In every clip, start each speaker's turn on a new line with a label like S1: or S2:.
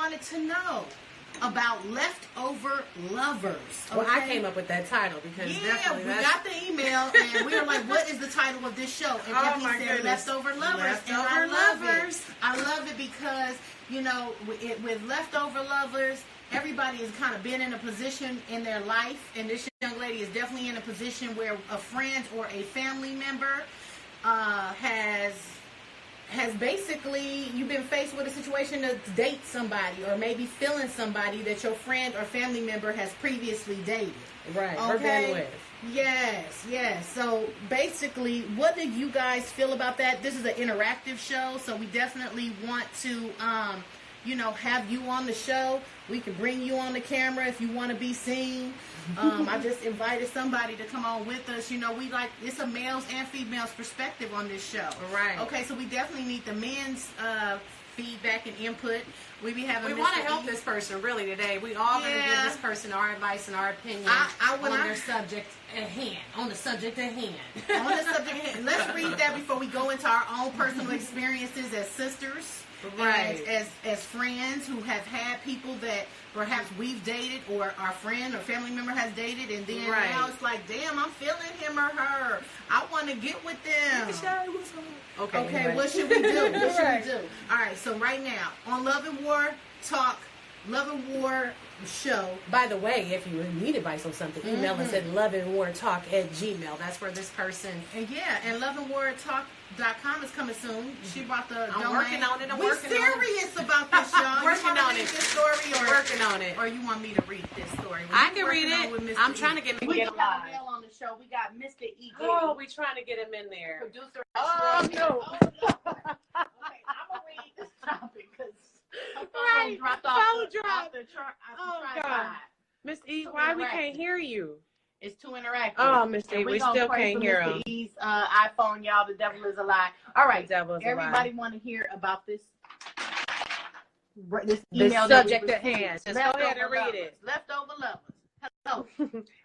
S1: wanted to know about leftover lovers. Okay?
S2: Well, I came up with that title because
S1: we
S2: that's...
S1: got the email and we were like, "What is the title of this show?" And Ebony said, "Leftover lovers."
S2: Leftover
S1: and I love
S2: lovers.
S1: it. I love it because with leftover lovers, everybody has kind of been in a position in their life, and this young lady is definitely in a position where a friend or a family member has basically, you've been faced with a situation to date somebody or maybe feeling somebody that your friend or family member has previously dated.
S2: Right.
S1: Okay?
S2: Or been with.
S1: Yes. So basically, what do you guys feel about that? This is an interactive show, so we definitely want to, have you on the show. We can bring you on the camera if you want to be seen. I just invited somebody to come on with us. It's a males and females perspective on this show.
S2: Right.
S1: Okay, so we definitely need the men's feedback and input. We
S2: want to help this person really today. We all going to give this person our advice and our opinion on the subject at hand. On the subject at hand.
S1: Let's read that before we go into our own personal experiences as sisters.
S2: Right.
S1: As friends who have had people that perhaps we've dated or our friend or family member has dated, and then now it's like, damn, I'm feeling him or her. I want to get with them. Okay, anyway. What should we do? All right, so right now on Love and War Talk, Love and War Show.
S2: By the way, if you need advice on something, email us at loveandwartalk@gmail. That's where this person...
S1: And loveandwartalk.com is coming soon. She brought the domain.
S2: Working on it.
S1: We're serious about this, y'all.
S2: Working on it.
S1: This story or
S2: working on it.
S1: Or you want me to read this story?
S2: I can read it. I'm trying to get
S1: We got a male on the show. We got Mr. E.
S2: Oh, we trying to get him in there.
S1: Producer.
S2: Oh, no.
S1: Okay, I'm going to read this topic because phone dropped off the
S2: God. Miss E, why we can't hear you?
S1: It's too interactive.
S2: Oh, Miss E, we still can't hear him.
S1: Mr. E's iPhone, y'all. The devil is a lie. All right, everybody want to hear about this email.
S2: The subject at hand. Just go ahead and read it.
S1: Leftover lovers. Hello.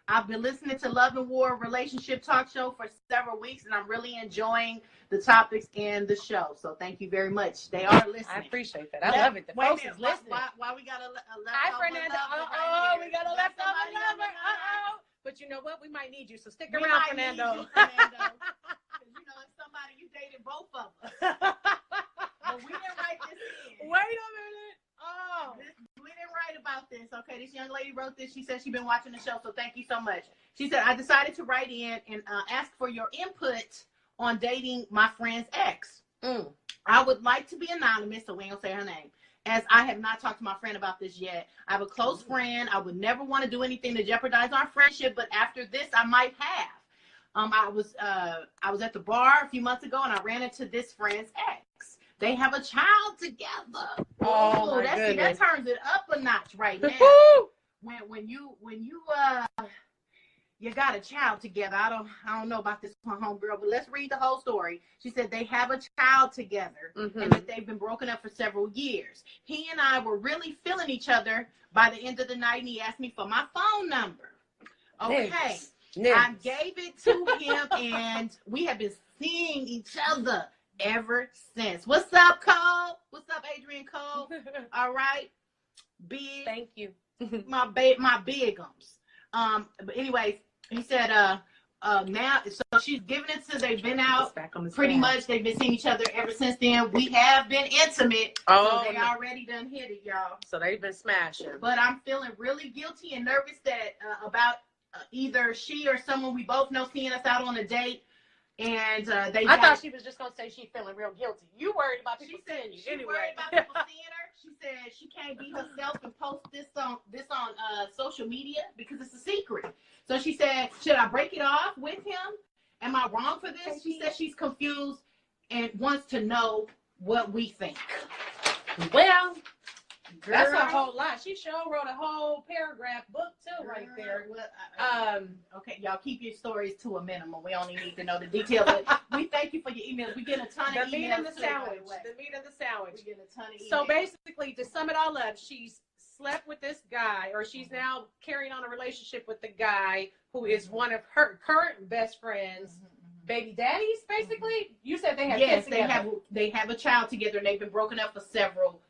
S1: I've been listening to Love and War Relationship Talk Show for several weeks, and I'm really enjoying the topics and the show. So thank you very much. They are listening.
S2: I appreciate that. I love it. The folks is listening.
S1: Why we got a leftover
S2: Hi, Fernando.
S1: lover?
S2: We got a leftover lover. But you know what? We might need you, so stick around, Fernando.
S1: It's somebody you dated both of us. But we didn't write this in.
S2: Wait a minute. Oh.
S1: We didn't write about this. Okay, this young lady wrote this. She said she's been watching the show, so thank you so much. She said, I decided to write in and ask for your input on dating my friend's ex. I would like to be anonymous, so we ain't gonna say her name, as I have not talked to my friend about this yet. I have a close friend. I would never want to do anything to jeopardize our friendship, but after this, I might have. I was at the bar a few months ago, and I ran into this friend's ex. They have a child together.
S2: Oh my goodness.
S1: That turns it up a notch right now. when you got a child together. I don't know about this homegirl, but let's read the whole story. She said they have a child together and that they've been broken up for several years. He and I were really feeling each other by the end of the night, and he asked me for my phone number. Okay. I gave it to him, and we have been seeing each other ever since. What's up, Cole? What's up, Adrian Cole? All right. Big.
S2: Thank you.
S1: my bigums. But anyways, he said, now, so she's giving it to, they've been out pretty much. They've been seeing each other ever since then. We have been intimate. So they already done hit it, y'all.
S2: So they've been smashing.
S1: But I'm feeling really guilty and nervous that about either she or someone we both know seeing us out on a date. And I
S2: thought she was just going to say she's feeling real guilty. You worried about people seeing you.
S1: She worried about people seeing her. She said she can't be herself and post this on social media because it's a secret. So she said, should I break it off with him? Am I wrong for this? She said she's confused and wants to know what we think.
S2: Well, that's a whole lot. She sure wrote a whole paragraph book too, right there.
S1: Okay, y'all keep your stories to a minimum. We only need to know the details. But we thank you for your emails. We get a ton of emails.
S2: The meat and the sandwich. The meat and the sandwich.
S1: We get a ton of emails.
S2: So basically, to sum it all up, she's slept with this guy, or she's now carrying on a relationship with the guy who is one of her current best friends. Baby daddies, basically. You said they have kids together.
S1: They have a child together, and they've been broken up for several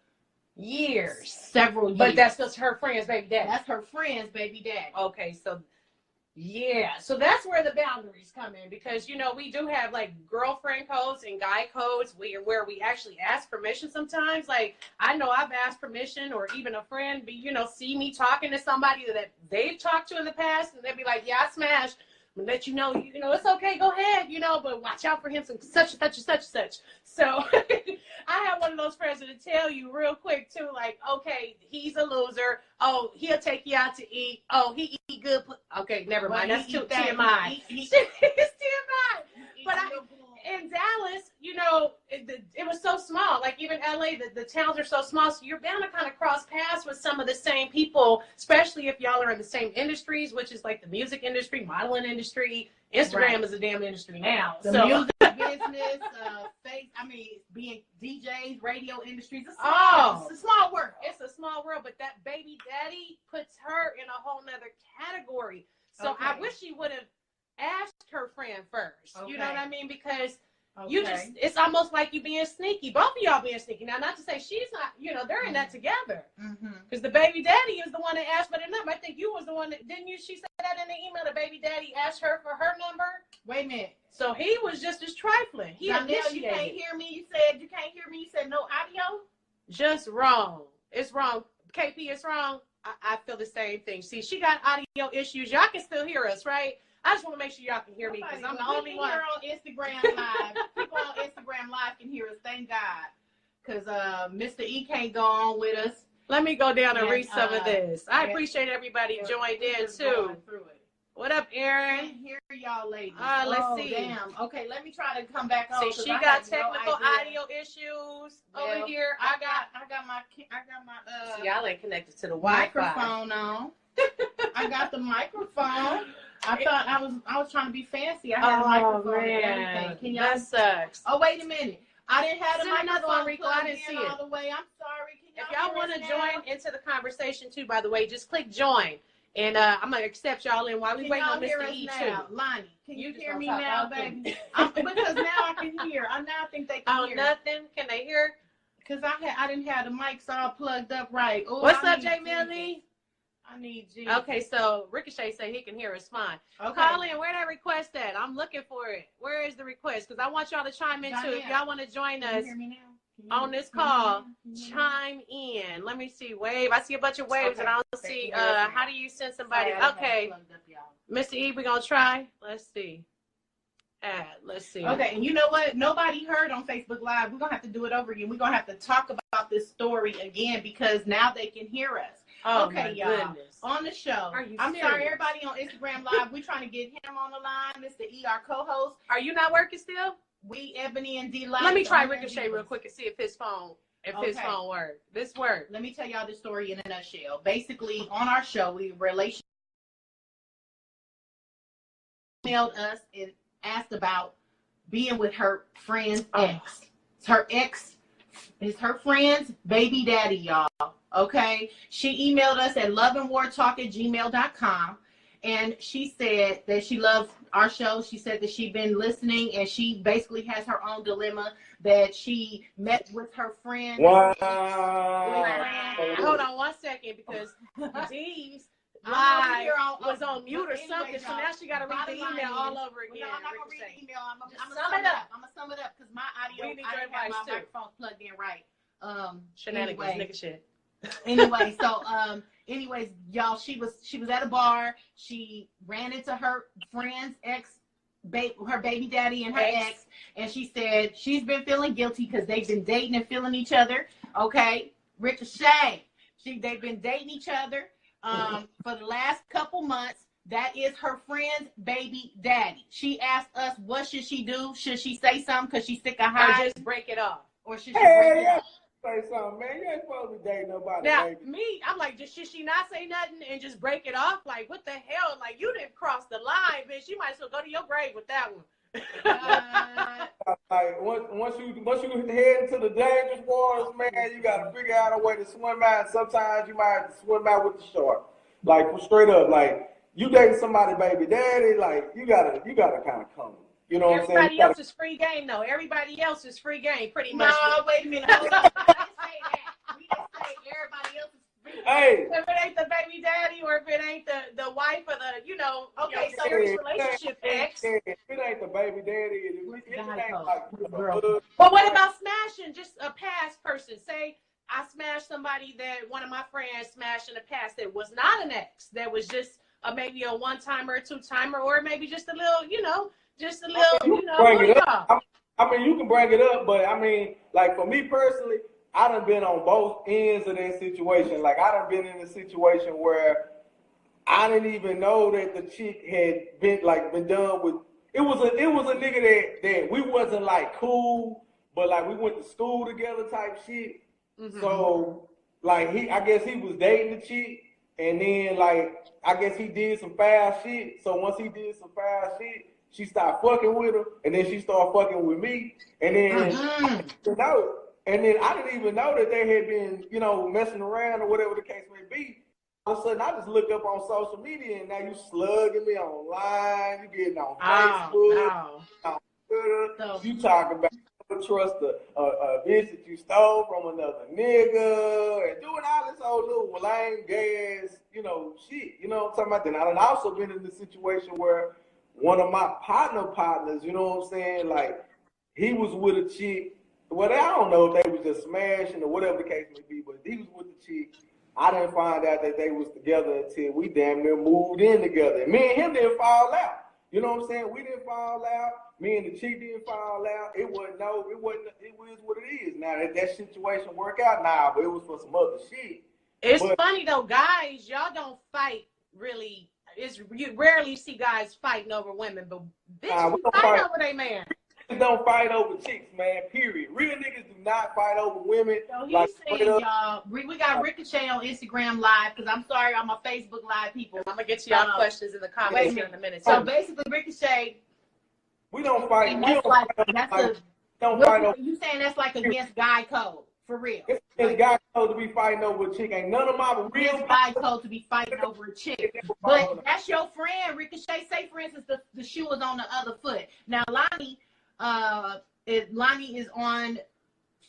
S2: Years.
S1: Several years.
S2: But that's just her friend's baby daddy.
S1: That's her friend's baby daddy.
S2: Okay, so yeah, so that's where the boundaries come in, because we do have like girlfriend codes and guy codes where we actually ask permission sometimes. Like I know I've asked permission, or even a friend see me talking to somebody that they've talked to in the past, and they'd be like, "Yeah, I smashed." I'm gonna let you know, it's okay, go ahead, but watch out for him, such and such and such and such. So I have one of those friends that'll tell you real quick too, like, okay, he's a loser. Oh, he'll take you out to eat. Oh, he eat good. Okay, never mind. That's too TMI. It's TMI. But in Dallas, it was so small. Like even LA, the towns are so small, so you're bound to kind of cross paths with some of the same people, especially if y'all are in the same industries, which is like the music industry, modeling industry. Instagram is a damn industry now.
S1: The music business, being DJs, radio industries. It's a small world.
S2: It's a small world, but that baby daddy puts her in a whole nother category. So I wish she would have asked her friend first. Okay. You know what I mean? Because it's almost like you being sneaky. Both of y'all being sneaky. Now, not to say she's not, they're in that together. Because the baby daddy is the one that asked for the number. I think you was the one that, didn't you? She said that in the email, the baby daddy asked her for her number.
S1: Wait a minute.
S2: So he was just as trifling. He initiated.
S1: You can't hear me. You said you can't hear me. You said no audio?
S2: Just wrong. It's wrong. KP, it's wrong. I feel the same thing. See, she got audio issues. Y'all can still hear us, right? I just want to make sure y'all can hear me, because I'm the only one.
S1: Here on Instagram Live. People on Instagram Live can hear us. Thank God. Because Mr. E can't go on with us.
S2: Let me go down and read some of this. I appreciate everybody joined in, too. What up, Aaron?
S1: I can't hear y'all ladies.
S2: Let's see.
S1: Damn. Okay, let me try to come back on.
S2: See, she got technical audio issues over here.
S1: I got my
S2: see, y'all ain't connected to the
S1: microphone on. I got the microphone. I thought I was trying to be fancy. I had a microphone and everything. Can y'all?
S2: That sucks.
S1: Oh, wait a minute. I didn't have the microphone
S2: Rico. I didn't see it
S1: all the way. I'm sorry.
S2: If y'all want to join into the conversation too, by the way, just click join. And I'm going to accept y'all in while we wait on Mr. E too.
S1: Lonnie, can you hear me now, baby? Because now I can hear. I now think they can hear.
S2: Oh, nothing? Can they hear?
S1: Because I didn't have the mics all plugged up right. Ooh,
S2: what's up, J. Millie?
S1: I need you.
S2: Okay, so Ricochet said he can hear us fine. Okay. Call in. Where that request at? I'm looking for it. Where is the request? Because I want y'all to chime in too. If y'all want to join us on this call, chime in. Let me see. Wave. I see a bunch of waves, and I don't see. How do you send somebody? Okay. Mr. E, we're going to try. Let's see. Let's see.
S1: Okay, and you know what? Nobody heard on Facebook Live. We're going to have to do it over again. We're going to have to talk about this story again, because now they can hear us.
S2: Oh,
S1: okay, y'all. Goodness. On the show. I'm sorry, everybody on Instagram Live. We're trying to get him on the line, Mr. E, our co-host.
S2: Are you not working still?
S1: We, Ebony and Delight.
S2: Let me try Ricochet real quick and see if his phone works. This works.
S1: Let me tell y'all the story in a nutshell. Basically, on our show, we emailed us and asked about being with her friend's ex. Her ex is her friend's baby daddy, y'all. Okay, she emailed us at loveandwartalk@gmail.com, and she said that she loves our show. She said that she'd been listening, and she basically has her own dilemma that she met with her friend.
S3: Wow.
S2: Hold on 1 second, because Dee's live was on mute or something, so now she got to read the email all over again.
S1: No, I'm not going to read the email. I'm going to sum it up because my audio, I didn't have my microphone plugged in right.
S2: Shenanigans, nigga shit.
S1: Anyway, so anyways, y'all, she was at a bar. She ran into her friend's her baby daddy and her ex, and she said she's been feeling guilty because they've been dating and feeling each other. Okay, Ricochet. They've been dating each other for the last couple months. That is her friend's baby daddy. She asked us, what should she do? Should she say something because she's sick of hiding?
S2: Or just break it off?
S1: Or should she break it off?
S3: Say something, man. You ain't supposed to be dating nobody.
S2: Now,
S3: baby.
S2: I'm like, should she not say nothing and just break it off? Like, what the hell? Like, you didn't cross the line, bitch. You might as well go to your grave with that one.
S3: Like, once you head into the dangerous waters, man, you gotta figure out a way to swim out. Sometimes you might have to swim out with the shark. Like, straight up, like, you dating somebody, baby daddy, like, you gotta kind of come. You know what I'm saying?
S2: Everybody else is free game, though. Everybody else is free game, pretty much.
S1: No, wait a minute. We didn't say that. We didn't say
S3: Hey.
S2: If it ain't the baby daddy or if it ain't the wife or the,
S1: Okay, so
S2: serious relationship ex.
S3: If it ain't the baby daddy, it ain't like
S2: But what about smashing just a past person? Say I smashed somebody that one of my friends smashed in the past that was not an ex, that was just maybe a one-timer, a two-timer, or maybe just a little,
S3: bring it up. I mean, you can bring it up, but I mean, like for me personally, I done been on both ends of that situation. Like I done been in a situation where I didn't even know that the chick had been done with. It was a nigga that we wasn't like cool, but like we went to school together type shit. Mm-hmm. So like I guess he was dating the chick, and then like I guess he did some foul shit. So once he did some foul shit, she stopped fucking with him, and then she started fucking with me, and then I didn't even know that they had been, messing around or whatever the case may be. All of a sudden, I just look up on social media, and now you slugging me online, you getting on Facebook, on Twitter, you talking about trust a bitch that you stole from another nigga, and doing all this old little lame gas, shit. You know what I'm talking about? Then I done also been in the situation where one of my partners, you know what I'm saying? Like, he was with a chick. Well, I don't know if they was just smashing or whatever the case may be, but he was with the chick. I didn't find out that they was together until we damn near moved in together. And me and him didn't fall out. You know what I'm saying? We didn't fall out. Me and the chick didn't fall out. It was what it is. Now, that situation work out now, but it was for some other shit.
S2: It's funny, though, guys, y'all don't fight really. You rarely see guys fighting over women, but bitches fight over their man.
S3: Don't fight over chicks, man, period. Real niggas do not fight over women.
S1: So he's saying, y'all, we got Ricochet on Instagram Live, because I'm sorry, I'm on Facebook Live, people.
S2: I'm going to get to y'all questions in the comments here in a minute. So
S1: basically, Ricochet,
S3: we don't fight.
S1: You saying that's like against guy code, for real.
S3: It's guy code to be fighting over a chick. Ain't none of my real
S1: guy code to be fighting over a chick. But that's your friend, Ricochet. Say, for instance, the shoe is on the other foot. Now, Lonnie is on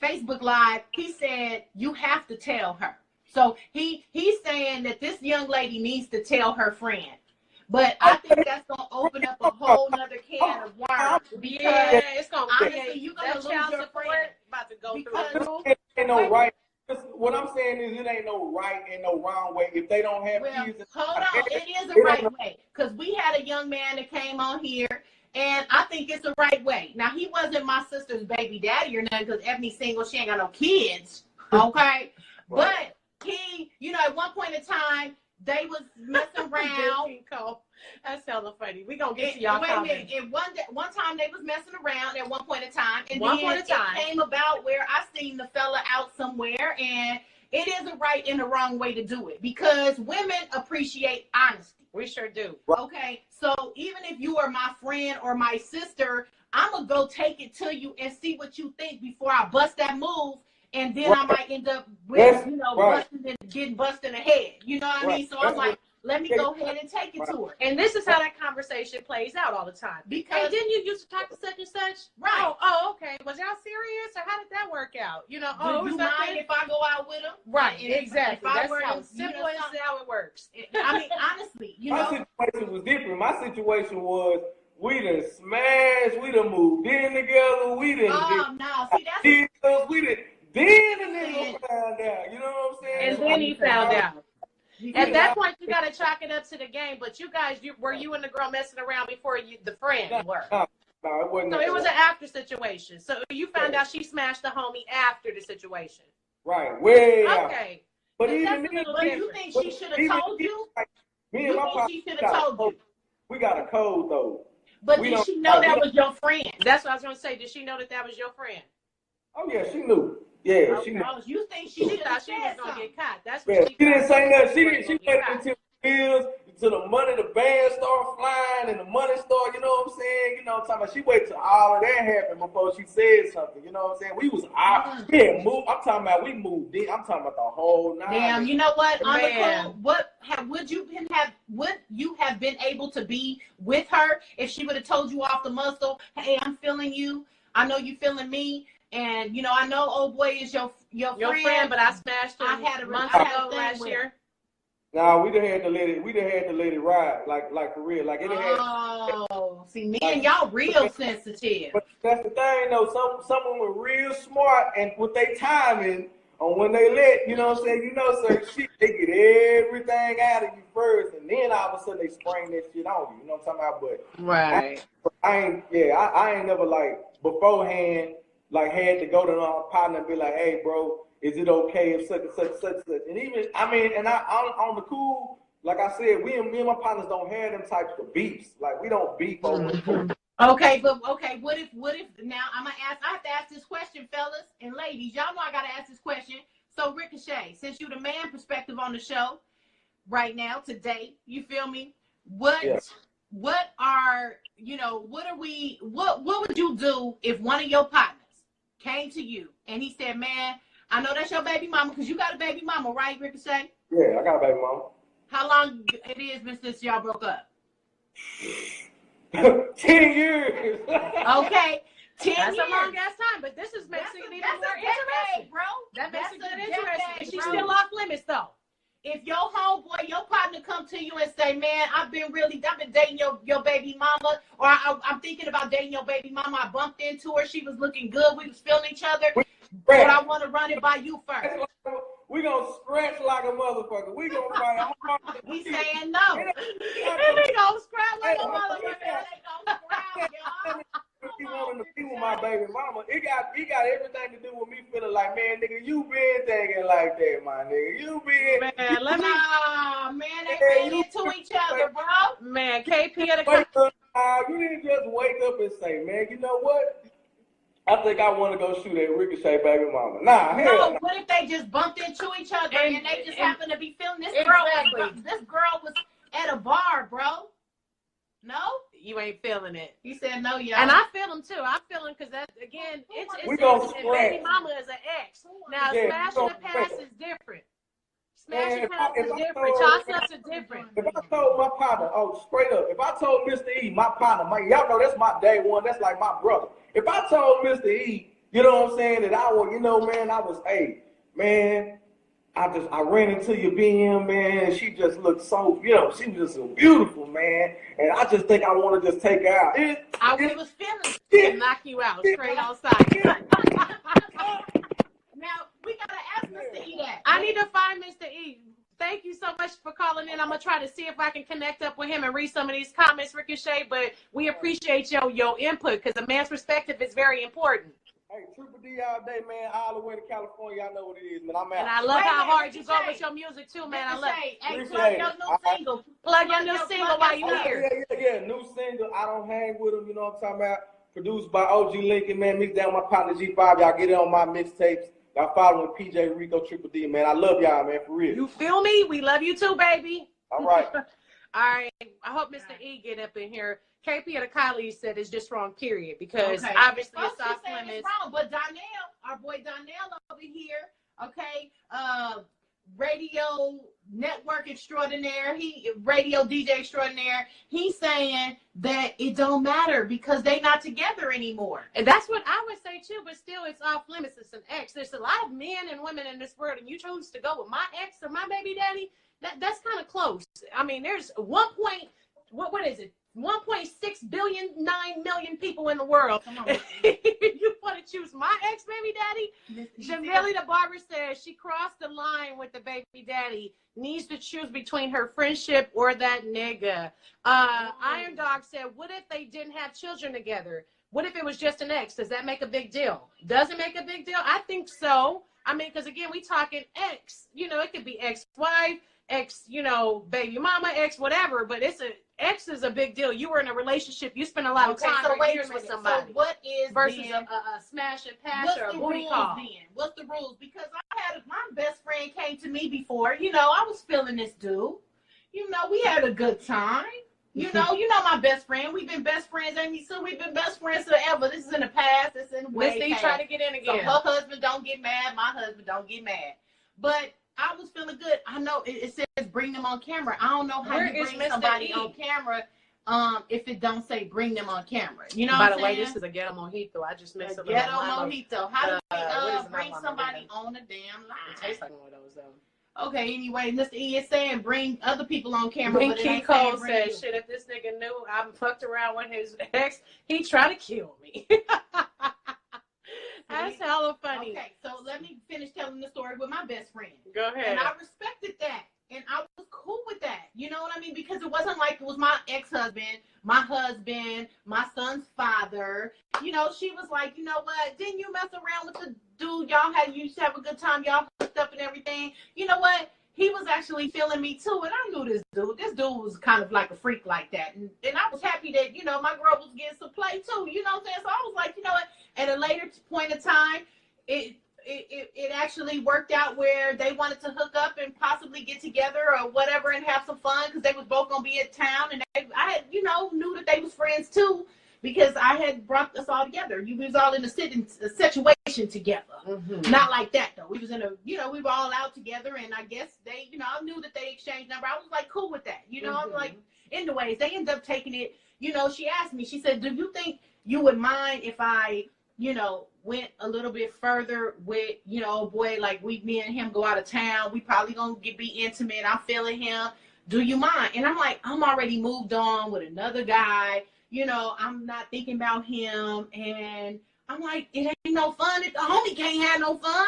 S1: Facebook Live. He said you have to tell her. So he's saying that this young lady needs to tell her friend. But I think that's gonna open up a whole nother can of worms.
S2: Yeah, it's gonna
S1: honestly, you're gonna lose your friend.
S2: About to go through.
S3: Ain't no right. What I'm saying is, it ain't no right and no wrong way. If they don't have kids,
S1: hold on, it is a right way. Because we had a young man that came on here. And I think it's the right way. Now, he wasn't my sister's baby daddy or nothing, because Ebony's single. She ain't got no kids. Okay? But he, at one point in time, they was messing around.
S2: That's hella funny. We gonna get to y'all comments.
S1: And one time they was messing around at one point in time. And then it came about where I seen the fella out somewhere. And it is a right and a wrong way to do it. Because women appreciate honesty.
S2: We sure do.
S1: Okay, so even if you are my friend or my sister, I'm going to go take it to you and see what you think before I bust that move. And then I might end up with, busting and getting busted in the head. You know what I mean? So I'm like, let me go ahead and take it to her.
S2: And this is how that conversation plays out all the time. Because didn't you used to talk to such and such?
S1: Right.
S2: Oh, okay. Was y'all serious? Or how did that work out?
S1: Do you mind if I go out with him?
S2: Right. Exactly. That's how simple as how it works.
S1: I mean, honestly,
S3: My situation was different. My situation was, we done smashed, we done moved in together, we done
S1: see, that's
S3: we done then the nigga found out. You know what I'm saying?
S2: And then he found out. At that point, you got to chalk it up to the game. But you guys, were you and the girl messing around before the friend were?
S3: No, it wasn't.
S2: So it was an after situation. So you found out she smashed the homie after the situation.
S3: Right. Way
S2: okay.
S3: But
S1: you think she should have told you?
S3: Me and my partner,
S1: she should have told you?
S3: We got a code though.
S1: But did she know that was your friend?
S2: That's what I was going to say. Did she know that was your friend?
S3: Oh yeah, she knew. Yeah,
S1: she knew. You think
S2: she thought she was gonna get caught? That's
S3: what
S2: she
S3: didn't say nothing. She waited until the bills, until the money, the band started flying, and the money started. You know what I'm saying? You know what I'm talking about? She waited till all of that happened before she said something. You know what I'm saying? We was out. Yeah, move. I'm talking about we moved in. I'm talking about the whole night.
S1: Damn. You know what? On the cool, would you have been able to be with her if she would have told you off the muscle? Hey, I'm feeling you. I know you feeling me. And, I know old boy is your your
S2: friend,
S1: friend,
S2: but I smashed him months ago last year.
S3: Nah, we done had to let it ride, like for real, like it had.
S1: Oh, see, me and y'all real sensitive.
S3: But that's the thing, though. Someone was real smart and with their timing on when they let, you know what I'm saying? You know, certain shit, they get everything out of you first, and then all of a sudden they spring that shit on you. You know what I'm talking about? But
S2: right,
S3: I ain't never like beforehand like had to go to my partner and be like, hey, bro. Is it okay if such and such and such and such? And even, I mean, and on the cool, like I said, me and my partners don't have them types of beefs. Like we don't beef over.
S1: Okay, but what if now I have to ask this question, fellas and ladies. Y'all know I gotta ask this question. So Ricochet, since you're the man perspective on the show right now, today, you feel me? What would you do if one of your partners came to you and he said, man, I know that's your baby mama because you got a baby mama, right, Ricochet?
S3: Yeah, I got a baby mama.
S1: How long it is been since y'all broke up?
S3: 10 years.
S1: Okay, 10
S2: That's
S1: years.
S2: a long ass time, but this is makes it even more interesting,
S1: bro.
S2: That makes it good interesting.
S1: Decade,
S2: She's
S1: bro.
S2: still off limits though.
S1: If your homeboy, your partner come to you and say, man, I've been dating your baby mama, or I'm thinking about dating your baby mama. I bumped into her. She was looking good. We was feeling each other. But I want to run it by you first.
S3: We gonna scratch like a motherfucker. We gonna fight.
S1: We saying no.
S2: And they gonna scrap like a motherfucker.
S1: They gonna scrap, y'all.
S3: He wanted to be with my baby mama. It got everything to do with me feeling like, man, nigga, you been thinking like that, my nigga. You been.
S2: Man, let me.
S1: Nah, man, they ran into each other, bro.
S2: Man, KP at
S3: Wake up, you didn't just wake up and say, man, you know what? I think I want to go shoot at Ricochet baby mama. Nah, hell.
S1: No, what if they just bumped into each other and they just happened to be feeling this
S2: Exactly.
S1: This girl was at a bar, bro. No?
S2: You ain't feeling it.
S1: He said no, y'all.
S2: And I feel him too. I feel him because that again, it's baby mama is an ex. Now smashing the past is different. Smashing past is different. Toss-ups are different.
S3: If I told my partner, straight up, if I told Mr. E, my partner, y'all know that's my day one, that's like my brother. If I told Mr. E, you know what I'm saying, that I was, hey, man, I ran into your BM, man, and she just looked so, she was just so beautiful, man, and I just think I want to just take her out.
S1: I was feeling
S2: it. Knock you out straight outside.
S1: Now, we got to ask Mr. E that.
S2: I need to find Mr. E. Thank you so much for calling in. I'm going to try to see if I can connect up with him and read some of these comments, Ricochet, but we appreciate your input because a man's perspective is very important.
S3: Hey, Triple D all day, man, all the way to California. I know what it is, man. I'm out.
S2: And I love how hard you go with your music, too, man. I love it.
S1: Hey, plug your new single.
S2: Plug your new single while you're here.
S3: Yeah, new single. I don't hang with him, you know what I'm talking about? Produced by OG Lincoln, man. Mixed down my partner G5. Y'all get it on my mixtapes. Y'all following PJ Rico Triple D, man. I love y'all, man, for real.
S2: You feel me? We love you too, baby.
S3: All right.
S2: All right. I hope Mr. E get up in here. KP at a colleague said it's just wrong, period, because obviously it's off limits.
S1: It's wrong, but Donnell, our boy Donnell over here, okay, radio network extraordinaire, radio DJ extraordinaire, he's saying that it don't matter because they not together anymore.
S2: And that's what I would say too, but still it's off limits. It's an ex. There's a lot of men and women in this world, and you choose to go with my ex or my baby daddy, that's kind of close. I mean, there's what is it? 1.6 billion, 9 million people in the world. You want to choose my ex baby daddy? Jamili the barber says she crossed the line with the baby daddy. Needs to choose between her friendship or that nigga. Iron Dog said, what if they didn't have children together? What if it was just an ex? Does that make a big deal? Does it make a big deal? I think so. I mean, because again, we talking ex. It could be ex-wife, ex, baby mama, ex, whatever. But ex is a big deal. You were in a relationship. You spent a lot of time or years with somebody.
S1: So what is
S2: versus a smash and pass or a booty call?
S1: What's the rules? Because my best friend came to me before. I was feeling this dude. We had a good time. My best friend. We've been best friends, Amy. So we've been best friends forever. This is in the past. It's in the way past.
S2: Try to get in again.
S1: So her husband don't get mad. My husband don't get mad. But I was feeling good. I know it says bring them on camera. I don't know how you bring somebody on camera if it don't say bring them on camera. You know
S2: By
S1: what
S2: the way,
S1: I'm saying?
S2: this is a ghetto mojito. I just mixed
S1: A
S2: up
S1: ghetto
S2: limo.
S1: mojito. How do
S2: what is
S1: we
S2: it,
S1: bring
S2: not
S1: somebody
S2: limo,
S1: on the damn
S2: It
S1: line?
S2: tastes like one of those though.
S1: Okay, anyway, Mr. E is saying bring other people on camera.
S2: Ben
S1: but it
S2: Key
S1: ain't saying
S2: Cole
S1: bring
S2: said,
S1: you.
S2: shit, if this nigga knew I fucked around with his ex, he tried to kill me. That's hella funny.
S1: Okay, so let me finish telling the story with my best friend.
S2: Go ahead.
S1: And I respected that. And I was cool with that. You know what I mean? Because it wasn't like it was my ex-husband, my son's father. You know, she was like, you know what? Didn't you mess around with the dude? You used to have a good time. Y'all hooked up and everything. You know what? He was actually feeling me too. And I knew this dude. This dude was kind of like a freak like that. And I was happy that, you know, my girl was getting some play too. You know what I'm saying? So I was like, you know what? At a later point in time, it actually worked out where they wanted to hook up and possibly get together or whatever and have some fun because they was both gonna be in town, and I had, you know, knew that they was friends too because I had brought us all together. We was all in a situation together. Mm-hmm. Not like that though. We was in we were all out together, and I guess they, you know, I knew that they exchanged number. I was like cool with that, you know. Mm-hmm. I'm like, anyways, they ended up taking it. You know, she asked me. She said, "Do you think you would mind if I, you know, went a little bit further with, you know, boy, like me and him go out of town. We probably gonna be intimate. I'm feeling him. Do you mind?" And I'm like, I'm already moved on with another guy. You know, I'm not thinking about him. And I'm like, it ain't no fun. The homie can't have no fun.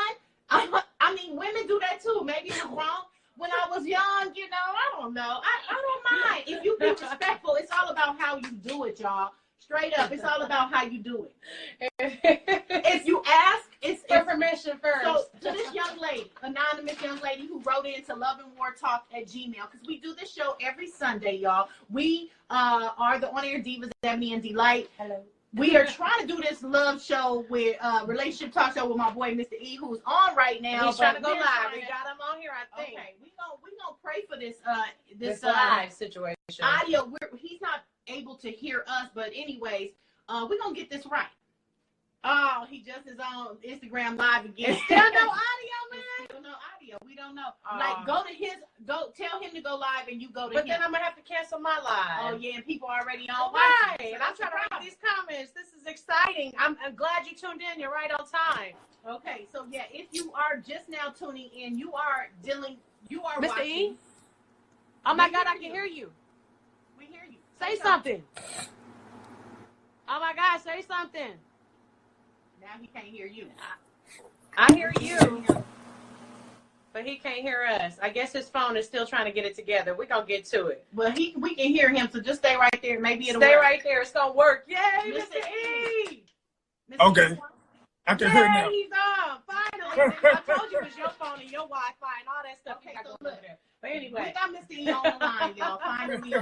S1: I mean, women do that too. Maybe it was wrong when I was young, you know. I don't know. I don't mind. If you be respectful, it's all about how you do it, y'all. Straight up, it's all about how you do it. If you ask, it's
S2: for permission first.
S1: So to this young lady, anonymous young lady who wrote into loveandwartalk@gmail, because we do this show every Sunday, y'all. We are the on-air divas, Ebony and Delight. Hello. We are trying to do this love show with relationship talk show with my boy Mr. E, who's on right now.
S2: He's trying to go live. We got him on here, I think.
S1: Okay, we gonna pray for this
S2: this live situation.
S1: Audio. He's not able to hear us, but anyways, we're gonna get this right. Oh, he just is on Instagram live again.
S2: Still no audio, man.
S1: Still no audio. We don't know. Like, tell him to go live, and you go to
S2: but
S1: him.
S2: Then I'm gonna have to cancel my live.
S1: Oh yeah, and people are already on.
S2: Right,
S1: so
S2: and I'm trying to read these comments. This is exciting. I'm glad you tuned in. You're right on time.
S1: Okay, so yeah, if you are just now tuning in, you are Mr.
S2: watching.
S1: E?
S2: Oh my God, I can hear you.
S1: We hear you.
S2: Say something. Oh my God, say something.
S1: Now he can't hear you.
S2: I hear you, but he can't hear us. I guess his phone is still trying to get it together. We're going to get to it.
S1: Well, we can hear him, so just stay right there. Maybe it'll
S2: Stay
S1: work.
S2: right there. It's going to work. Yay, Mr. E.
S3: Okay. I can hear now.
S2: He's on. Finally. I told you it was your phone and your Wi-Fi and all that stuff.
S1: Okay, so
S2: look. But anyway.
S1: We got Mr. E on the line, y'all. Finally,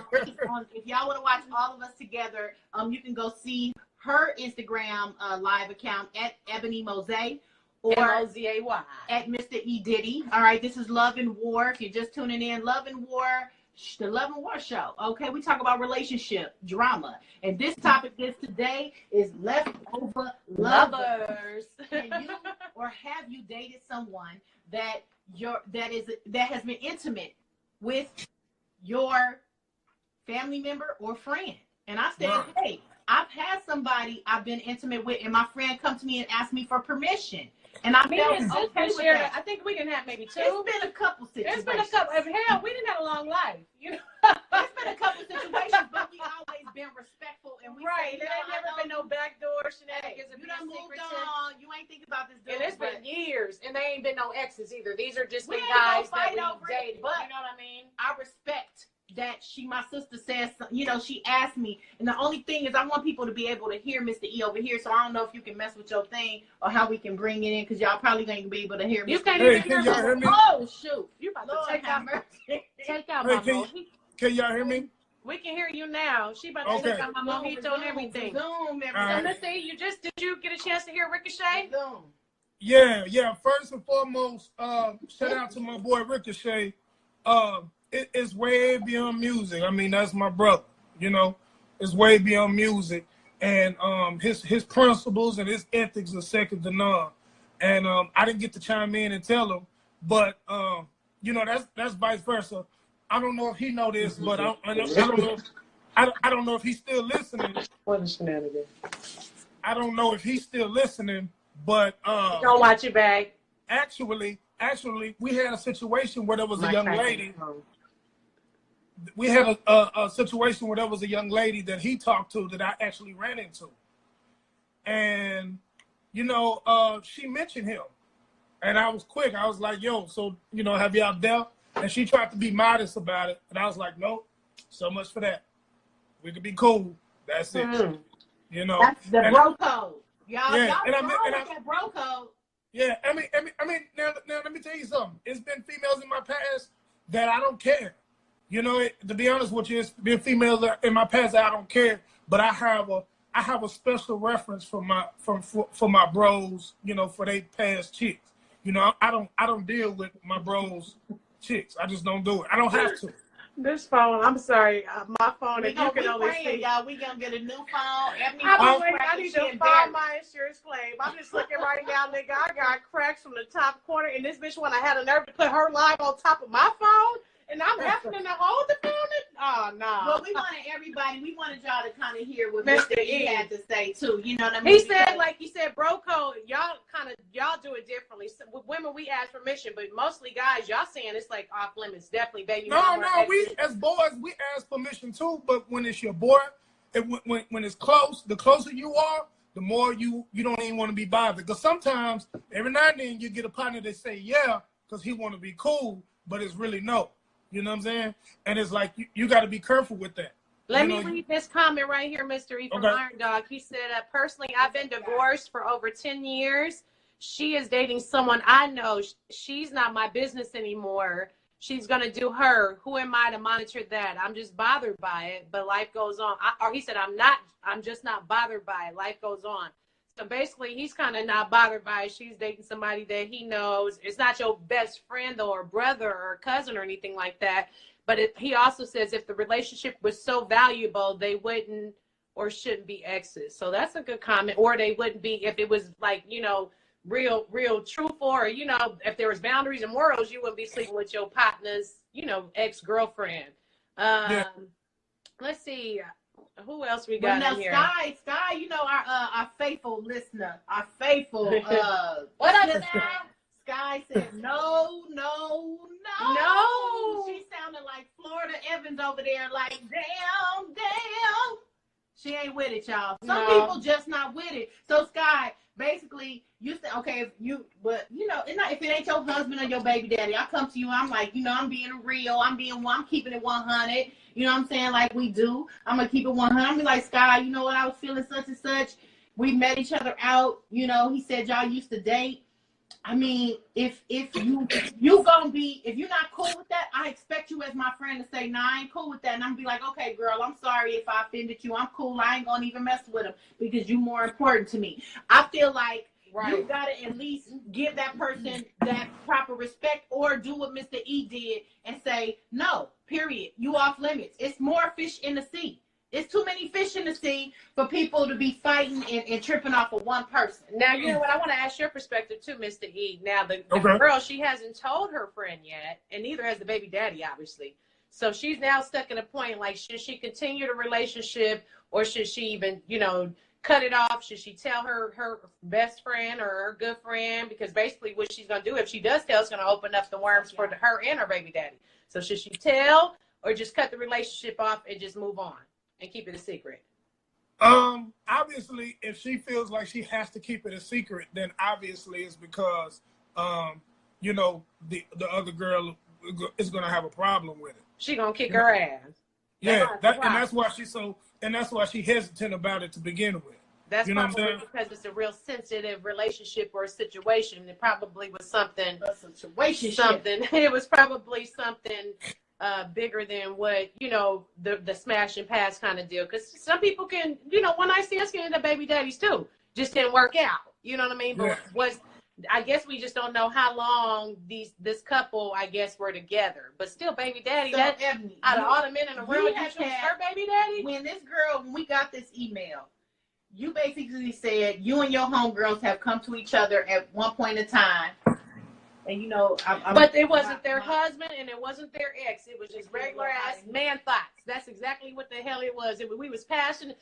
S1: if y'all want to watch all of us together, you can go see her Instagram live account at Ebony Mosey or
S2: M-O-Z-A-Y
S1: at Mr. E Diddy. All right, this is Love and War. If you're just tuning in, Love and War, the Love and War show. Okay, we talk about relationship drama, and this topic today is leftover lovers. Can you or have you dated someone that has been intimate with your family member or friend? And I said, hey, I've had somebody I've been intimate with, and my friend come to me and ask me for permission. And I felt okay with that.
S2: I think we didn't have maybe two.
S1: It's been a couple situations.
S2: It's been a couple. Hell, we didn't have a long life. You know,
S1: it's been a couple situations, but we always been respectful, and we
S2: right.
S1: Say,
S2: there ain't never been no backdoor shenanigans.
S1: You done moved on. You ain't think about this.
S2: And it's been years, and they ain't been no exes either. These are just been guys that we dated. But you know what I mean?
S1: I respect that my sister says, you know, she asked me, and the only thing is I want people to be able to hear Mr. E over here, so I don't know if you can mess with your thing or how we can bring it in, because y'all probably ain't gonna be able to hear me.
S2: You can't even
S3: can y'all hear me?
S1: Oh shoot,
S2: you about
S1: Lord
S2: to take out my
S3: Can y'all hear me?
S2: We can hear you now. She about to take out my mojito and everything.
S1: Zoom,
S2: Let's see, did you get a chance to hear Ricochet?
S1: Zoom.
S3: Yeah. First and foremost, shout out to my boy Ricochet. It's way beyond music. I mean, that's my brother. You know, it's way beyond music, and his principles and his ethics are second to none. And I didn't get to chime in and tell him, but you know, that's vice versa. I don't know if he know this, but I don't know.
S4: I don't know if he's still listening.
S2: What a shenanigan.
S4: I don't know if he's still listening, but
S2: don't watch it back.
S4: Actually, we had a situation where there was a young lady. We had a situation where there was a young lady that he talked to that I actually ran into. And, you know, she mentioned him. And I was quick. I was like, yo, so, you know, have y'all dealt? And she tried to be modest about it. And I was like, no, so much for that. We could be cool. That's it. You know.
S1: That's the bro code. Y'all
S4: with
S1: that bro code.
S4: Yeah, I mean, now let me tell you something. It's been females in my past that I don't care. You know, to be honest with you, it's been females in my past that I don't care. But I have a special reference for my bros. You know, for they past chicks. You know, I don't deal with my bros chicks. I just don't do it. I don't have to.
S2: This phone, I'm sorry, my phone. If you can only see,
S1: y'all, we gonna get a new phone.
S2: I need to file my insurance claim. I'm just looking right now, nigga. I got cracks from the top corner, and this bitch when I had a nerve to put her live on top of my phone, and I'm happening to hold the phone. Oh no.
S1: Well, we wanted y'all to kind of hear what Mr. E had to say too. You know what I mean?
S2: He said, like you said, bro code. Y'all do it differently. So, with women, we ask permission, but mostly guys, y'all saying it's like off limits. Definitely, baby.
S4: No, we as boys we ask permission too. But when it's your boy, when it's close, the closer you are, the more you don't even want to be bothered. Because sometimes, every now and then, you get a partner that say yeah because he want to be cool, but it's really no. You know what I'm saying? And it's like, you got to be careful with that.
S2: Let me read this comment right here, Mr. E from Iron Dog. He said, personally, I've been divorced for over 10 years. She is dating someone I know. She's not my business anymore. She's going to do her. Who am I to monitor that? I'm just bothered by it, but life goes on. He said, I'm just not bothered by it. Life goes on. So basically, he's kind of not bothered by it. She's dating somebody that he knows. It's not your best friend or brother or cousin or anything like that. But he also says if the relationship was so valuable, they wouldn't or shouldn't be exes. So that's a good comment. Or they wouldn't be if it was like, you know, real truthful, or, you know, if there was boundaries and morals, you wouldn't be sleeping with your partner's, you know, ex-girlfriend. Let's see. Who else we got in here?
S1: Sky, you know, our faithful listener, our faithful
S2: what up,
S1: Sky said no. She sounded like Florida Evans over there, like damn. She ain't with it, y'all. Some people just not with it. So Sky, basically, you said, okay, if it ain't your husband or your baby daddy, I come to you, I'm like, you know, I'm being real, I'm keeping it 100. You know what I'm saying? Like we do. I'm going to keep it 100. I'm be like, Sky, you know what? I was feeling such and such. We met each other out. You know, he said y'all used to date. I mean, if you're not cool with that, I expect you as my friend to say, nah, I ain't cool with that. And I'm going to be like, okay, girl, I'm sorry if I offended you. I'm cool. I ain't going to even mess with him because you're more important to me. I feel like you got to at least give that person that proper respect, or do what Mr. E did and say, no, period. You off limits. It's more fish in the sea. It's too many fish in the sea for people to be fighting and tripping off of one person.
S2: Now, you know what? I want to ask your perspective too, Mr. E. Now, the girl, she hasn't told her friend yet, and neither has the baby daddy, obviously. So she's now stuck in a point, like, should she continue the relationship, or should she even, you know, cut it off? Should she tell her best friend or her good friend? Because basically what she's going to do, if she does tell, it's going to open up the worms for her and her baby daddy. So should she tell, or just cut the relationship off and just move on and keep it a secret?
S4: Obviously, if she feels like she has to keep it a secret, then obviously it's because, you know, the other girl is going to have a problem with it.
S2: She going to kick her ass.
S4: Yeah, and that's why she's hesitant about it to begin with.
S2: That's probably because it's a real sensitive relationship or a situation. It probably was something. It was probably something bigger than what, you know, the smash and pass kind of deal. Because some people can, you know, one night stands can end up baby daddies too. Just didn't work out. You know what I mean? But I guess we just don't know how long this couple, I guess, were together. But still, baby daddy, out of all the men in the world, you choose her baby daddy?
S1: When we got this email, you basically said you and your homegirls have come to each other at one point in time And you know,
S2: but it wasn't their husband and it wasn't their ex. It was just regular ass man thoughts. That's exactly what the hell it was. We was smashing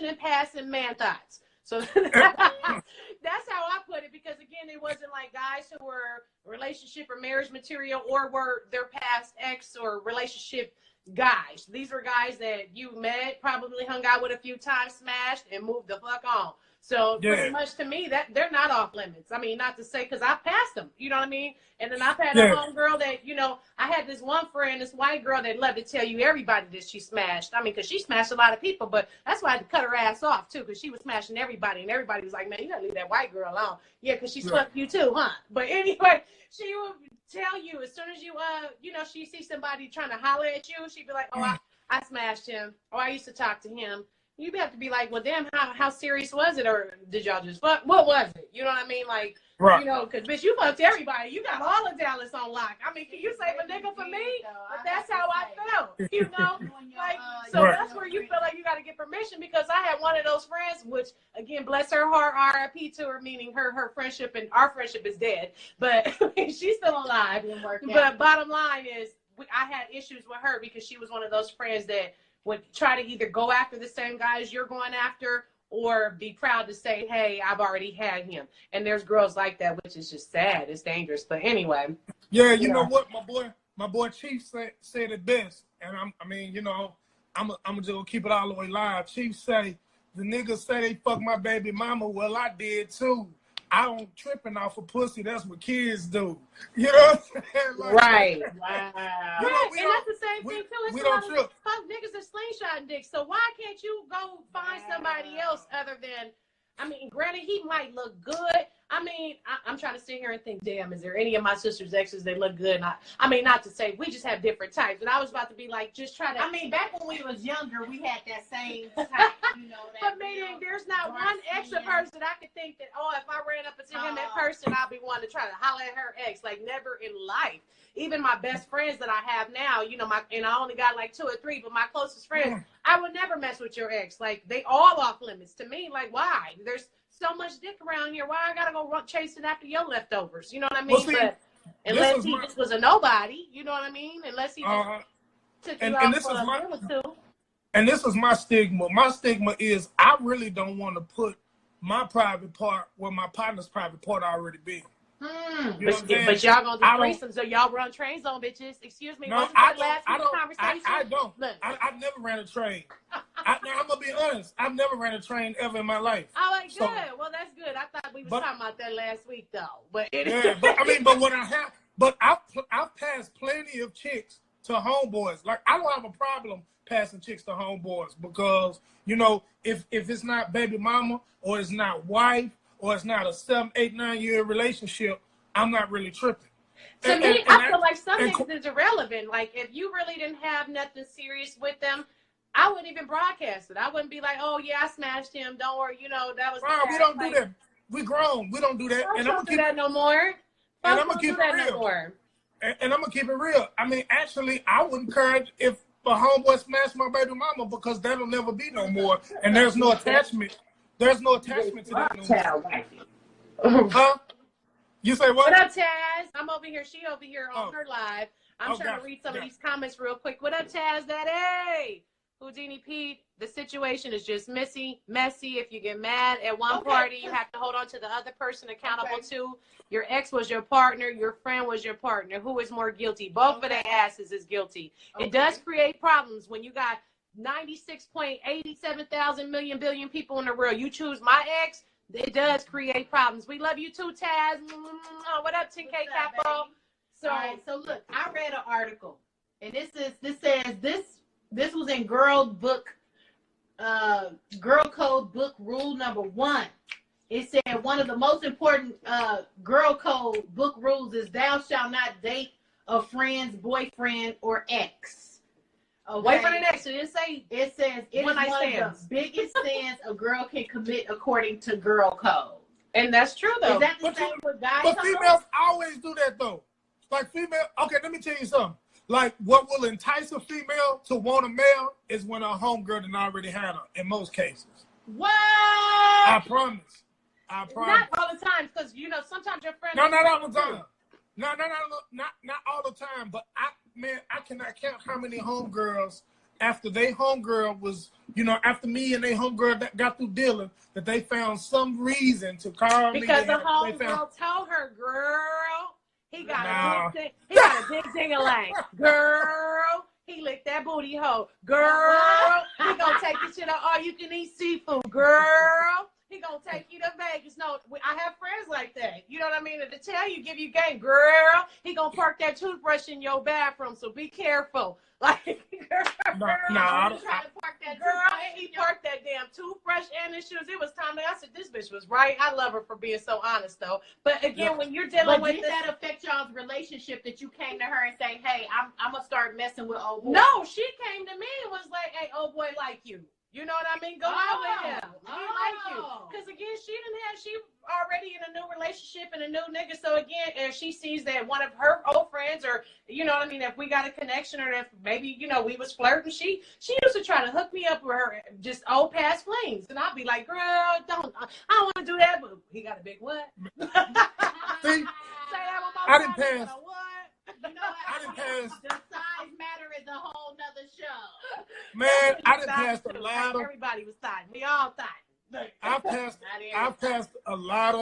S2: and passing man thoughts. So that's how I put it, because again, it wasn't like guys who were relationship or marriage material or were their past ex or relationship guys. These were guys that you met, probably hung out with a few times, smashed, and moved the fuck on. So pretty much to me, that they're not off limits. I mean, not to say, because I passed them, you know what I mean? And then I've had a homegirl that, you know, I had this one friend, this white girl that loved to tell you everybody that she smashed. I mean, because she smashed a lot of people, but that's why I had to cut her ass off too, because she was smashing everybody, and everybody was like, man, you gotta leave that white girl alone. Yeah, because she swept you too, huh? But anyway, she would tell you as soon as you, you know, she sees somebody trying to holler at you, she'd be like, oh, I smashed him, or I used to talk to him. You'd have to be like, well, damn, how serious was it? Or did y'all just fuck? What was it? You know what I mean? Like, you know, because, bitch, you fucked everybody. You got all of Dallas on lock. I mean, can you save a nigga for me? But that's how I felt, you know? Like, so that's where you feel like you got to get permission, because I had one of those friends, which, again, bless her heart, RIP to her, meaning her friendship, and our friendship is dead. But she's still alive. But bottom line is, I had issues with her because she was one of those friends that would try to either go after the same guys you're going after, or be proud to say, hey, I've already had him. And there's girls like that, which is just sad. It's dangerous. But anyway.
S4: Yeah, you know what? My boy Chief said it best. And I mean, you know, I'm just gonna keep it all the way live. Chief say, the niggas say they fuck my baby mama. Well, I did too. I don't tripping off of pussy. That's what kids do. You know what I'm saying? Like,
S2: right.
S1: Wow.
S4: You know,
S2: and that's the same thing too.
S4: We don't trip.
S2: Fuck niggas are slingshotting dicks. So why can't you go find somebody else other than? I mean, granted, he might look good. I mean, I'm trying to sit here and think, damn, is there any of my sister's exes that look good? And I mean, not to say we just have different types, but I was about to be like, just try to.
S1: I mean, back when we was younger, we had that same type, you know.
S2: But meaning, there's not one extra person I could think that, oh, if I ran up into him in person, I'd be wanting to try to holler at her ex. Like, never in life. Even my best friends that I have now, you know, and I only got like 2 or 3, but my closest friends, I would never mess with your ex. Like, they all off limits to me. Like, why? There's so much dick around here. Why I gotta go chasing after your leftovers? You know what I mean? Well, see, but unless he just was a nobody, you know what I mean? Unless he just took you out for a meal or two.
S4: And this is my stigma. My stigma is I really don't want to put my private part where my partner's private part already been.
S2: You know but y'all gonna do threesomes, so y'all run trains on bitches. Excuse me.
S4: No, I don't. Look. I've never ran a train. Now I'm gonna be honest. I've never ran a train ever in my life.
S2: Oh, like, so, good. Well, that's good. I thought we was talking about that last week, though. But I've passed plenty of chicks to homeboys. Like, I don't have a problem passing chicks to homeboys because, you know, if it's not baby mama or it's not wife or it's not a 7, 8, 9 year relationship, I'm not really tripping. To me, I feel like some things is irrelevant. Like, if you really didn't have nothing serious with them, I wouldn't even broadcast it. I wouldn't be like, oh, yeah, I smashed him. Don't worry, you know, that was...
S4: we don't do that. We grown. We don't do that.
S2: And I'm going to do that no more.
S4: And I'm going to keep it real. And I'm going to keep it real. I mean, actually, I wouldn't encourage if a homeboy smashed my baby mama because that'll never be no more. And there's no attachment. There's no attachment to that no more. Huh? You say what?
S2: What up, Taz? I'm over here. She over here on her live. I'm trying to read some of these comments real quick. What up, Taz? Hey! Houdini Pete, the situation is just messy. If you get mad at one party, you have to hold on to the other person accountable too. Your ex was your partner. Your friend was your partner. Who is more guilty? Both of their asses is guilty. It does create problems when you got 96.87 thousand million billion people in the world. You choose my ex, it does create problems. We love you too, Taz. What up, 10K Capo?
S1: So, so look, I read an article, and this says this was in Girl Code book rule number 1. It said one of the most important Girl Code book rules is thou shalt not date a friend's boyfriend or ex. Okay.
S2: Boyfriend and ex. It
S1: says it is one of the biggest sins a girl can commit according to Girl Code.
S2: And that's true though.
S1: Is that the same with guys?
S4: But females always do that though. Like female. Okay, let me tell you something. Like, what will entice a female to want a male is when a homegirl done already had her, in most cases.
S1: What?
S4: I promise.
S2: Not all the time, because, you know, sometimes your friends...
S4: No, not all the time. not all the time, but I cannot count how many homegirls after they homegirl was, after me and they homegirl that got through dealing, that they found some reason to call me.
S2: Because the homegirl told her, girl, he got a big ding-a-lang. Girl, he licked that booty hole. Girl, he gonna take you to the all-you-can-eat seafood. Girl, he gonna take you to Vegas. No, I have friends like that. You know what I mean? And to tell you, give you game. Girl, he gonna park that toothbrush in your bathroom, so be careful. Like, girl, he parked that damn toothbrush and his shoes. It was time. I said, this bitch was right. I love her for being so honest, though. But again, when you're dealing with
S1: did that affect y'all's relationship that you came to her and say, hey, I'm going to start messing with old boy?
S2: No, she came to me and was like, hey, old boy like you. You know what I mean? Go out with him. He like you. Because again, she already in a new relationship and a new nigga. So again, if she sees that one of her old friends, or you know what I mean, if we got a connection, or if maybe we was flirting, she used to try to hook me up with her just old past flings, and I'd be like, girl, I don't want to do that. But he got a big what?
S4: See,
S2: Say that one more
S4: I
S2: time.
S4: didn't pass.
S1: You know what?
S4: I didn't pass.
S1: The size matter is a whole nother show.
S4: Man, I didn't pass a lot of.
S2: Everybody was thought. We all thought.
S4: I've passed a lot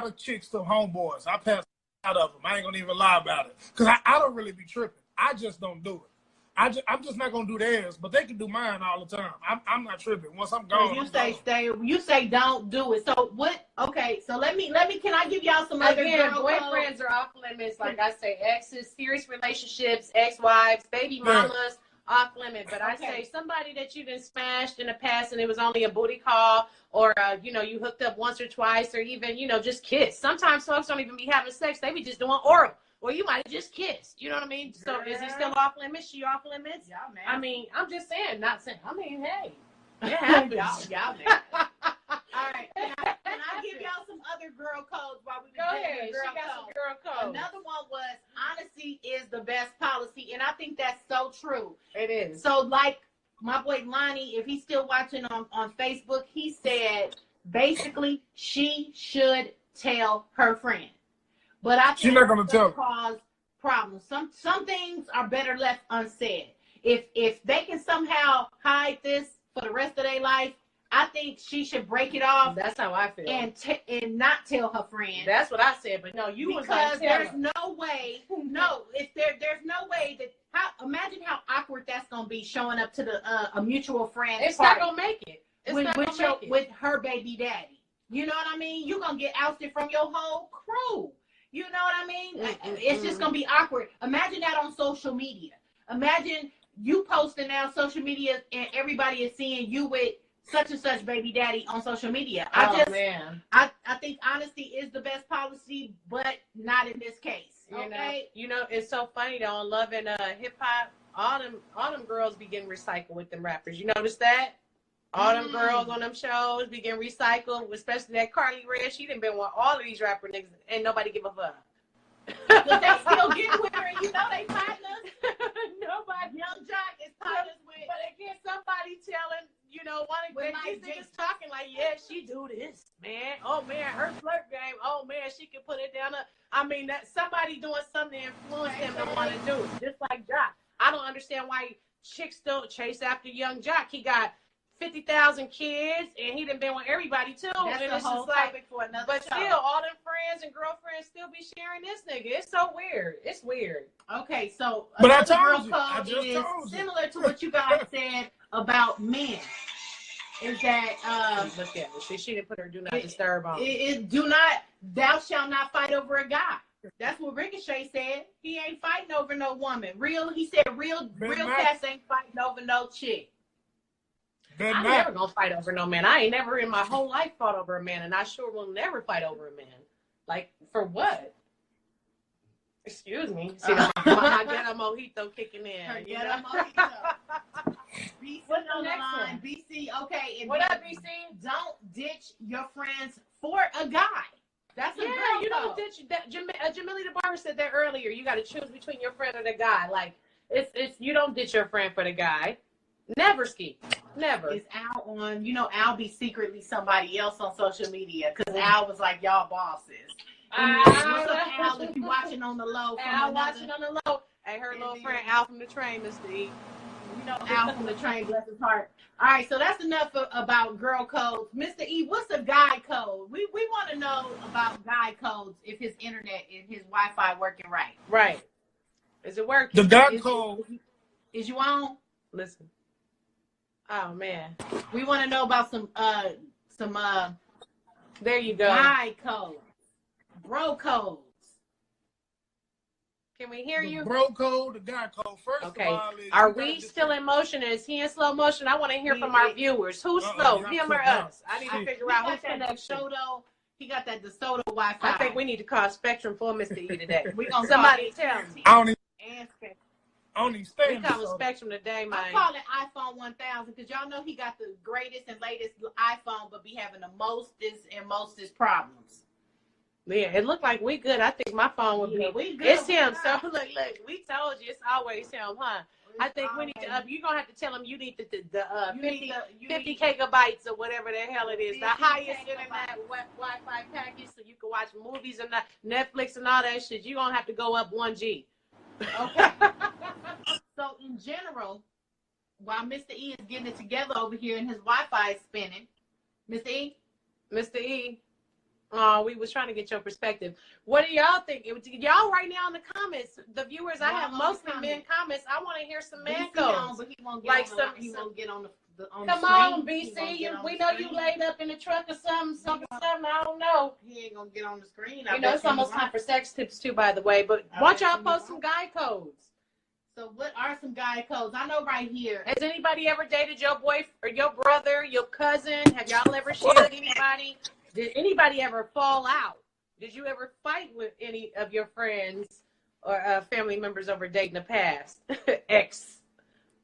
S4: of chicks to homeboys. I passed a lot of them. I ain't gonna even lie about it, because I don't really be tripping. I just don't do it. I'm just not gonna do theirs, but they can do mine all the time. I'm not tripping. Once I'm gone,
S1: you say don't do it. So what? Okay, so let me. Can I give y'all some other
S2: boyfriends are off limits? Like I say, exes, serious relationships, ex-wives, baby mamas, off limit. But I say somebody that you done smashed in the past and it was only a booty call, or you hooked up once or twice, or even just kissed. Sometimes folks don't even be having sex; they be just doing oral. Or you might have just kissed. You know what I mean? So is he still off limits? She off limits?
S1: Yeah, man.
S2: I mean, I'm just saying, not saying. I mean, hey, it happens.
S1: y'all man. All right. Can I give y'all some other girl codes while we
S2: go ahead? She got some girl codes.
S1: Another one was honesty is the best policy, and I think that's so true.
S2: It is.
S1: So like my boy Lonnie, if he's still watching on Facebook, he said basically she should tell her friend. But I think
S4: she's not gonna tell.
S1: Cause problems. Some things are better left unsaid. If they can somehow hide this for the rest of their life, I think she should break it off.
S2: That's how I feel.
S1: And not tell her friend.
S2: That's what I said. But no,
S1: because there's no way. No, there's no way that. Imagine how awkward that's gonna be showing up to the a mutual friend.
S2: It's not gonna make it.
S1: With her baby daddy. You know what I mean? You're gonna get ousted from your whole crew. You know what I mean? It's just going to be awkward. Imagine that on social media. Imagine you posting now social media and everybody is seeing you with such and such baby daddy on social media. I think honesty is the best policy, but not in this case. Okay?
S2: It's so funny though, on Love and Hip Hop, all them girls be getting recycled with them rappers. You notice that? All them girls on them shows be getting recycled, especially that Carly Red. She done been with all of these rapper niggas, and nobody give a fuck.
S1: But they still get with her, and they partners.
S2: Nobody.
S1: Young Jock is partners with.
S2: But again, somebody telling, one of these niggas talking like, yeah, she do this, man. Oh, man, her flirt game. Oh, man, she can put it down. I mean, that somebody doing something to influence them to want to do it. Just like Jock. I don't understand why chicks don't chase after Young Jock. He got 50,000 kids, and he done been with everybody too.
S1: That's
S2: and
S1: a
S2: it's
S1: whole
S2: just like,
S1: topic for another
S2: but
S1: show.
S2: Still, all them friends and girlfriends still be sharing this nigga. It's so weird. It's weird.
S1: Okay, so
S4: but I
S1: told
S4: you, I just
S1: is
S4: told you.
S1: Similar to what you guys said about men. Is that
S2: look at her. She didn't put her do not disturb on.
S1: Thou shalt not fight over a guy. That's what Ricochet said. He ain't fighting over no woman. He said real cats ain't fighting over no chick.
S2: I'm never gonna fight over no man. I ain't never in my whole life fought over a man, and I sure will never fight over a man. Like, for what? Excuse me. See, my ghetto mojito kicking in.
S1: Her ghetto mojito. BC
S2: What's
S1: on
S2: the
S1: the
S2: next
S1: line.
S2: one?
S1: BC, okay. And
S2: what up, BC?
S1: Don't ditch your friends for a guy. That's a girl
S2: you don't
S1: code.
S2: ditch that. Jamila the Barber said that earlier. You got to choose between your friend and the guy. Like, it's you don't ditch your friend for the guy. Never, Ski. Never.
S1: Is Al on? Al be secretly somebody else on social media because Al was like, y'all bosses. What's up, Al? If you watching on the low,
S2: Al watching on the low. Hey, her little friend Al from the train, Mr. E.
S1: You know, Al from the train, bless his heart. All right, so that's enough about girl codes. Mr. E, what's a guy code? We want to know about guy codes if his internet and his Wi-Fi working right.
S2: Right. Is it working?
S4: The guy code.
S1: Is you on?
S2: Listen. Oh man.
S1: We want to know about some
S2: there you go.
S1: guy codes, bro codes.
S2: Can we hear you?
S4: The bro code, the guy code. First
S2: Okay.
S4: of all,
S2: Are we still in motion? Is he in slow motion? I want to hear from our viewers. Who's slow, him or us? I need to figure out who's connection.
S1: He got that DeSoto Wi-Fi.
S2: I think we need to call Spectrum for Mr. E today.
S1: We gonna
S2: somebody tell me.
S4: I don't even
S2: We
S4: stand
S2: call Spectrum today, man.
S1: I call it iPhone 1000 because y'all know he got the greatest and latest iPhone, but be having the mostest problems.
S2: Yeah, it looked like we good. I think my phone would be.
S1: We good.
S2: It's him. So look, we told you it's always him, huh? I think we need to. You're gonna have to tell him you need the 50 gigabytes or whatever the hell it is, the highest internet Wi-Fi package, so you can watch movies and Netflix and all that shit. You're gonna have to go up 1G.
S1: Okay. So in general, while Mr. E is getting it together over here and his Wi-Fi is spinning,
S2: Mr. E. Oh, we was trying to get your perspective. What do y'all think? Y'all right now in the comments, the viewers, I have mostly men comments. I want to hear some man codes.
S1: But he won't get
S2: Like
S1: he won't get on the
S2: Come
S1: screen.
S2: on, BC. We know you laid up in the truck or something. I don't know.
S1: He ain't gonna get on the screen.
S2: You know, it's almost time for sex tips too, by the way. But watch y'all post some guy codes.
S1: So what are some guy codes? I know right here.
S2: Has anybody ever dated your boyfriend or your brother, your cousin? Have y'all ever shared anybody? Did anybody ever fall out? Did you ever fight with any of your friends or family members over dating the past?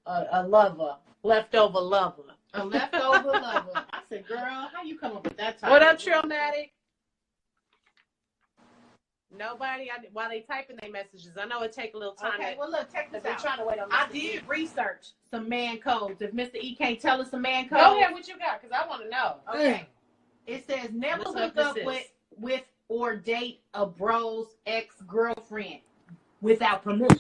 S2: A lover, leftover lover.
S1: A leftover lover. I said, girl, how you come up with that title?
S2: What up, Trillmatic? Nobody. While they typing their messages, I know it take a little time.
S1: Okay, well look, check this
S2: They're
S1: out.
S2: trying to wait on.
S1: I did research some man codes. If Mr. E can't tell us some man codes,
S2: Go ahead, what you got? Because I want to know.
S1: Okay. It says never hook up with or date a bro's ex-girlfriend without permission.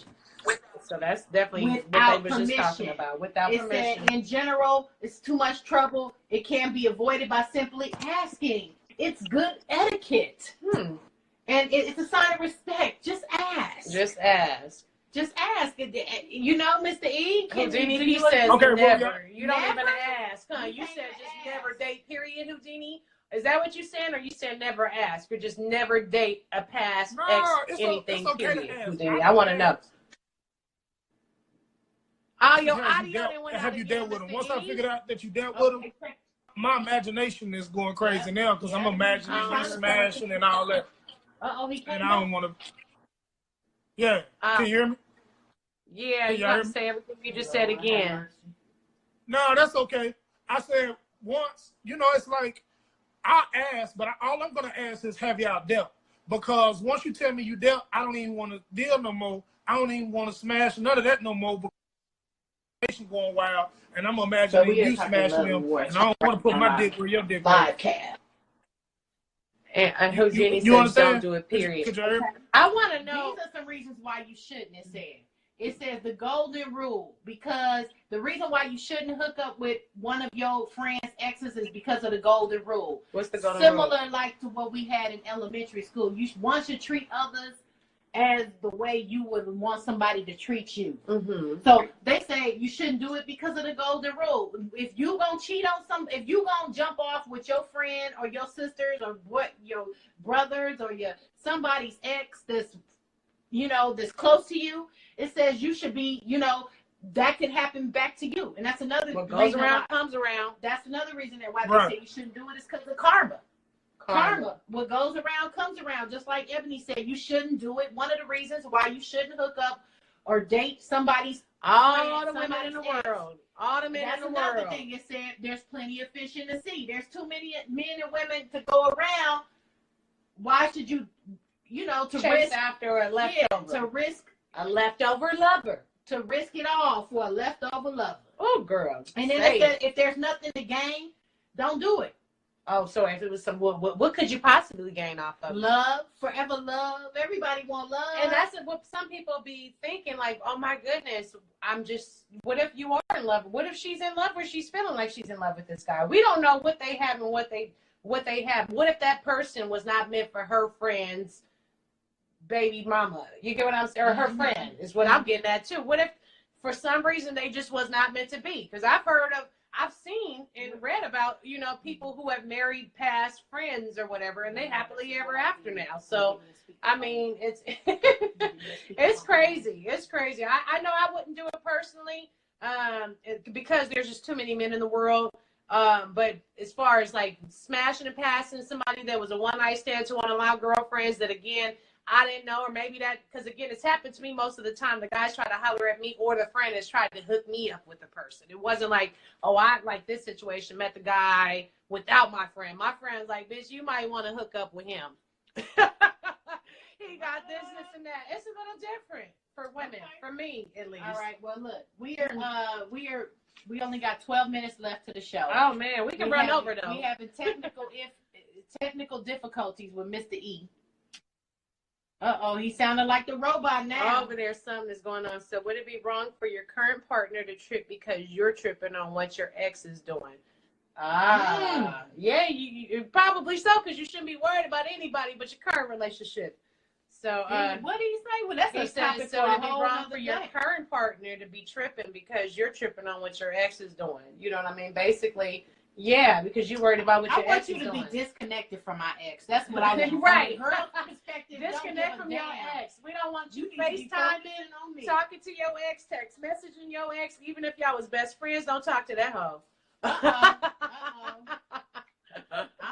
S2: So that's definitely
S1: without
S2: what they were just talking about. Without permission.
S1: It said in general, it's too much trouble. It can be avoided by simply asking. It's good etiquette. And it's a sign of respect. Just ask.
S2: Just ask.
S1: Just ask. You know, Mr. E.
S2: Houdini, he says
S4: okay,
S2: never. You don't
S1: never?
S2: even ask, huh? You said just never date, period, Houdini? Is that what you saying, or you said never ask? Or just never date a past ex anything, period, Houdini? I want to know. Oh, your audio didn't went out.
S4: Have you dealt with him? Once I figured out that you dealt with him, my imagination is going crazy now because I'm imagining you smashing and all that.
S1: He came
S4: and I don't want to. Yeah, can you hear me?
S2: Yeah, you have to say everything you just said again.
S4: No, that's okay. I said once, it's like I ask, but all I'm going to ask is, have y'all dealt? Because once you tell me you dealt, I don't even want to deal no more. I don't even want to smash none of that no more. Because going wild, and I'm imagining you smashing him, and I don't want to put my dick where your dick is.
S2: And Houdini
S4: you
S2: says
S4: understand?
S2: Don't do it, period.
S4: Could you hear me?
S2: I want to know.
S1: These are some reasons why you shouldn't, it says the golden rule, because the reason why you shouldn't hook up with one of your friend's exes is because of the golden rule.
S2: What's the golden rule?
S1: Similar like to what we had in elementary school. One should treat others as the way you would want somebody to treat you. So they say you shouldn't do it because of the golden rule. If you gonna cheat on if you gonna jump off with your friend or your sisters or your brothers or somebody's ex that's that's close to you, it says you should be, that could happen back to you. And that's another
S2: what goes around comes around.
S1: That's another reason why they say you shouldn't do it is because of karma. Karma. What goes around comes around. Just like Ebony said, you shouldn't do it. One of the reasons why you shouldn't hook up or date
S2: all the women in the world. All the men in the world.
S1: That's another thing. It said there's plenty of fish in the sea. There's too many men and women to go around. Why should you, to
S2: chase
S1: risk
S2: after a leftover?
S1: To risk
S2: a leftover lover.
S1: To risk it all for a leftover lover.
S2: Oh, girl.
S1: And then if there's nothing to gain, don't do it.
S2: Oh, so if it was some, what could you possibly gain off of it?
S1: Love, forever love. Everybody want love.
S2: And that's what some people be thinking, like, oh my goodness, what if you are in love? What if she's in love or she's feeling like she's in love with this guy? We don't know what they have and what they have. What if that person was not meant for her friend's baby mama? You get what I'm saying? Or her friend is what I'm getting at too. What if for some reason they just was not meant to be? Because I've seen and read about, people who have married past friends or whatever, and they happily ever after now. So, I mean, it's it's crazy. It's crazy. I know I wouldn't do it personally because there's just too many men in the world. But as far as like smashing and passing somebody that was a one-night stand to one of my girlfriends that, again, I didn't know, or maybe that, because again, it's happened to me most of the time. The guys try to holler at me, or the friend has tried to hook me up with the person. It wasn't like, oh, I like this situation, met the guy without my friend. My friend's like, bitch, you might want to hook up with him. He got this, and that. It's a little different for women, for me at least.
S1: All right. Well, look, we only got 12 minutes left to the show.
S2: Oh man, we can run over though.
S1: We having technical difficulties with Mr. E. He sounded like the robot now.
S2: Over there, something is going on. So would it be wrong for your current partner to trip because you're tripping on what your ex is doing? Yeah, you probably so, because you shouldn't be worried about anybody but your current relationship. So
S1: what did he say? Well, that's a topic
S2: so
S1: for a
S2: it'd be
S1: whole
S2: wrong
S1: other
S2: for your
S1: day.
S2: current partner to be tripping because you're tripping on what your ex is doing. You know what I mean? Basically, yeah, because you're worried about what your ex is doing.
S1: I want you to be disconnected from my ex. That's what I want.
S2: Right.
S1: From her perspective,
S2: disconnect from your ex. We don't want you FaceTiming,
S1: on me.
S2: talking to your ex, text messaging your ex. Even if y'all was best friends, don't talk to that hoe.
S1: I'm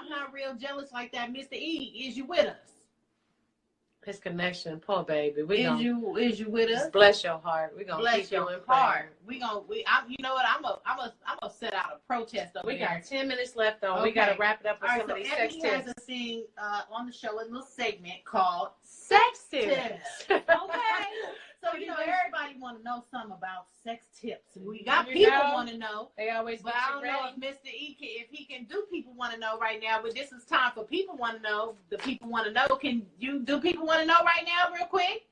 S1: not real jealous like that, Mr. E. Is you with us?
S2: His connection, poor baby.
S1: Is you with us?
S2: Bless your heart. We gonna
S1: bless
S2: keep you
S1: your
S2: in
S1: heart. You know what? I'm gonna set out a protest over
S2: We
S1: there.
S2: got 10 minutes left though.
S1: Okay.
S2: We gotta wrap it up with
S1: All
S2: some
S1: right,
S2: of these
S1: so
S2: sex
S1: Ebony
S2: tips.
S1: has a thing on the show, a little segment called
S2: Sex
S1: Tips.
S2: tips.
S1: Okay. So everybody want to know something about sex tips. We got
S2: You
S1: people
S2: know,
S1: want to know.
S2: They always
S1: But
S2: get
S1: I
S2: you
S1: don't know
S2: ready.
S1: if Mr. E if he can do people want to know right now. But this is time for people want to know. The people want to know. Can you do people want to know right now, real quick?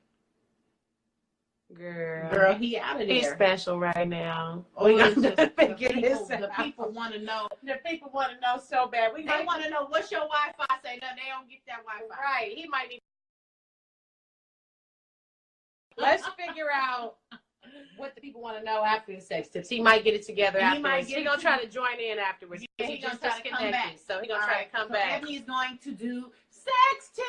S1: Girl, he out of there.
S2: He's special right now.
S1: Oh,
S2: We
S1: it's
S2: gotta
S1: just
S2: figure this
S1: the
S2: out.
S1: people want to know.
S2: The people want to know so bad.
S1: They want to know what's your Wi-Fi. Say no, they don't get that Wi-Fi.
S2: Right. He might need. Let's figure out what the people want to know after the sex tips. He might get it together afterwards. He's gonna try to join in afterwards.
S1: Yeah,
S2: He
S1: he's gonna
S2: just
S1: try to come back.
S2: disconnected, so he's gonna
S1: All
S2: try
S1: right,
S2: to come
S1: so
S2: back.
S1: Ebony is going to do sex tips.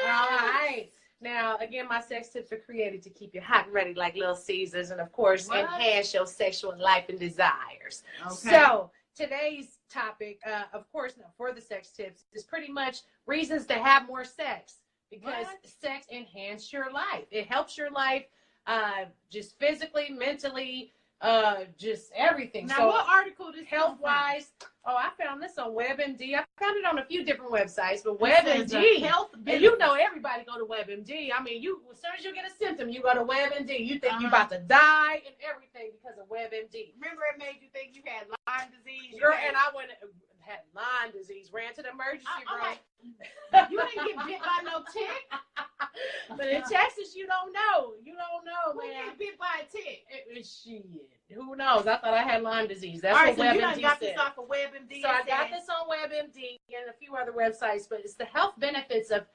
S2: All right. Now, again, my sex tips are created to keep you hot and ready like Little Caesars, and of course,
S1: What?
S2: enhance your sexual life and desires.
S1: Okay.
S2: So today's topic, of course, for the sex tips, is pretty much reasons to have more sex, because sex enhances your life. It helps your life, just physically, mentally, just everything.
S1: Now,
S2: so
S1: what article this
S2: health wise? Oh, I found this on WebMD. I found it on a few different websites, but WebMD.
S1: Health
S2: And you know everybody go to WebMD. I mean, as soon as you get a symptom, you go to WebMD. You think you're about to die and everything because of WebMD.
S1: Remember, it made you think you had Lyme disease.
S2: Girl, and I had Lyme disease, ran to the emergency room.
S1: Like, you didn't get bit by no tick.
S2: But in Texas, you don't know. You don't know,
S1: Who
S2: man.
S1: get bit by a tick?
S2: Shit. Who knows? I thought I had Lyme disease. That's
S1: All right,
S2: what
S1: so you
S2: WebMD
S1: done got
S2: said.
S1: this off of WebMD.
S2: So I got this on WebMD and a few other websites, but it's the health benefits of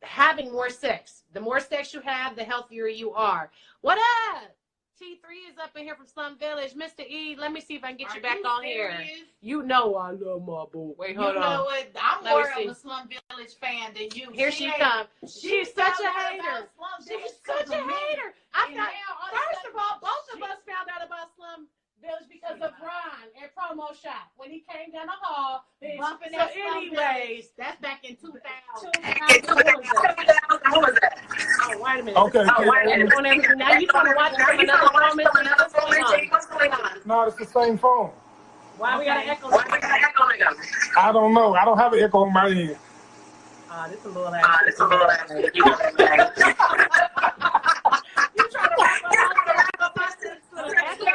S2: having more sex. The more sex you have, the healthier you are. What up? T3 is up in here from Slum Village. Mr. E, let me see if I can get you back on here. You know I love my boo. Wait, hold on.
S1: You know what? I'm
S2: Let me
S1: more
S2: see.
S1: of a Slum Village fan than you.
S2: Here she comes. She's such a hater.
S1: She's
S2: She's such a hater. First of all, both of us found out about Slum Village because of Ron at Promo Shop when he came down the hall.
S1: Bumping
S2: So
S1: that Slum
S2: anyways,
S1: that's back in 2000.
S2: Who was that? Oh, wait a minute.
S4: Okay.
S2: Now you trying to watch it from another phone? What's going on?
S4: No, it's the same phone.
S2: Why we got an echo?
S4: I don't know. I don't have an echo on my end.
S2: This is a little ass. You trying to wrap up our six to the echo?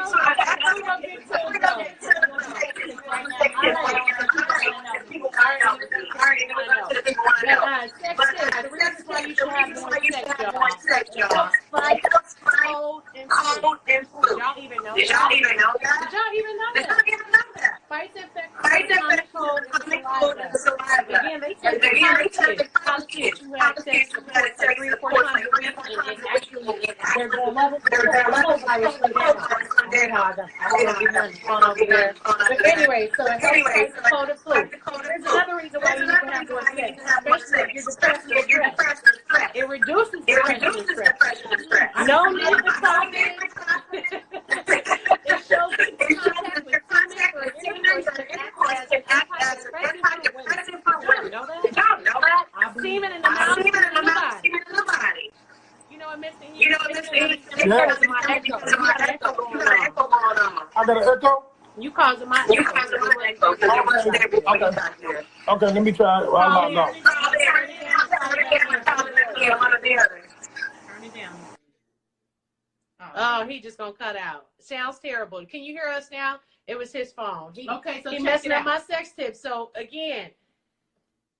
S2: Y'all even know that? Did y'all even know that? Fights infect common cold in the saliva. Again, they tell the college kids who had sex like 3 or 4 times a week, and actually their levels of cold virus go down. I don't get nothing going over there. But anyway, so it helps fight the cold and flu. Here's another reason why you need to have more sex, especially if you're depressed or stressed. It reduces depression and stress. No need to talk it. It shows people contact with semen or intercourse can act as an antidepressant for women. Y'all know that? Semen in the mouth, semen in the body. You know what, Mr. Heat? Because my echo. You got an echo going on.
S4: I got an echo?
S2: You causing my echo.
S4: Okay, let me try it. Well, no.
S1: Turn it down.
S2: Oh, he just gonna cut out. Sounds terrible. Can you hear us now? It was his phone.
S1: Okay, so
S2: he
S1: check
S2: messing
S1: it
S2: up
S1: out.
S2: my sex tip. So again,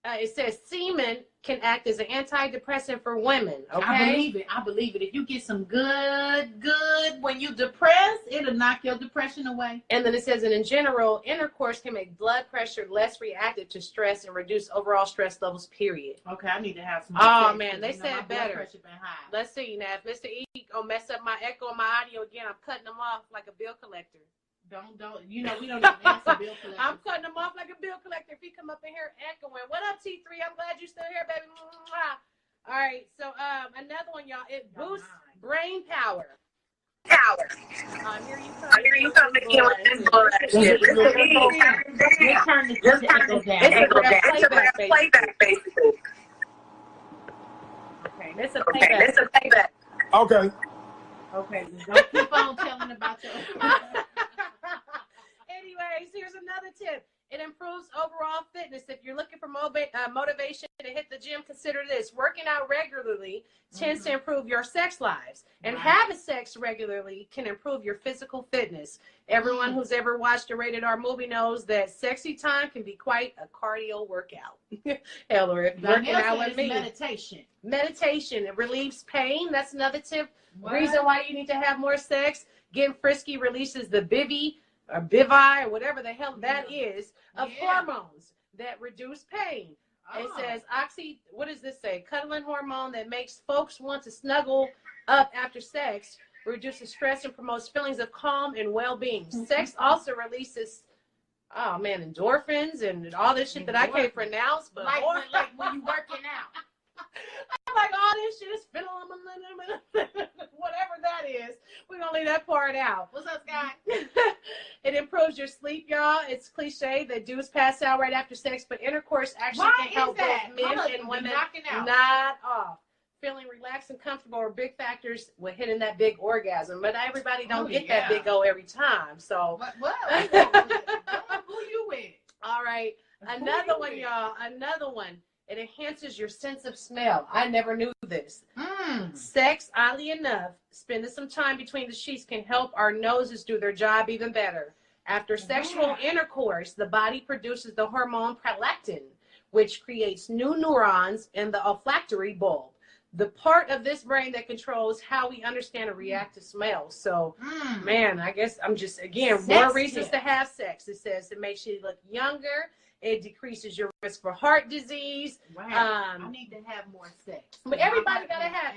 S2: it says semen can act as an antidepressant for women. Okay,
S1: I believe it. If you get some good when you depressed, it'll knock your depression away.
S2: And then it says that in general, intercourse can make blood pressure less reactive to stress and reduce overall stress levels, period.
S1: Okay, I need to have some.
S2: Oh
S1: sex,
S2: man, they said
S1: my
S2: better.
S1: blood pressure been high.
S2: Let's see now. If Mr. E gonna mess up my echo and my audio again, I'm cutting them off like a bill collector.
S1: Don't. You know we don't even answer bill collectors.
S2: I'm cutting them off like a bill collector. If he come up in here echoing, what up, T3? I'm glad you're still here, baby. All right, so another one, y'all. It boosts brain power. Here you come again with this bullshit.
S1: Just turn the echo down.
S2: It's a playback, basically. Okay, it's a playback.
S4: Okay.
S1: Okay, just don't keep on telling about your.
S2: Anyways, here's another tip. It improves overall fitness. If you're looking for motivation to hit the gym, consider this. Working out regularly tends to improve your sex lives. And having sex regularly can improve your physical fitness. Everyone who's ever watched a rated R movie knows that sexy time can be quite a cardio workout. Hell, or if working out with me. Meditation. It relieves pain. That's another tip. Reason why you need to have more sex. Getting frisky releases the Bivi, or whatever the hell that is, of hormones that reduce pain. It says what does this say? Cuddling hormone that makes folks want to snuggle up after sex, reduces stress and promotes feelings of calm and well-being. Sex also releases, endorphins and all this shit that I can't pronounce, but
S1: like when you working out.
S2: I'm like, all this shit is whatever that is. We're gonna leave that part out.
S1: What's up, Scott?
S2: It improves your sleep, y'all. It's cliche that dudes pass out right after sex, but intercourse actually can help both men and women not off. Feeling relaxed and comfortable are big factors with hitting that big orgasm, but everybody don't get that big O every time. So
S1: what? Who you with?
S2: All right, another one, y'all. Another one. It enhances your sense of smell. I never knew this. Sex, oddly enough, spending some time between the sheets can help our noses do their job even better. After sexual intercourse, the body produces the hormone prolactin, which creates new neurons in the olfactory bulb, the part of this brain that controls how we understand and react to smell. So, man, I guess I'm just, again, more reasons to have sex. It says it makes you look younger. It decreases your risk for heart disease.
S1: I need to have more sex.
S2: But everybody gotta have.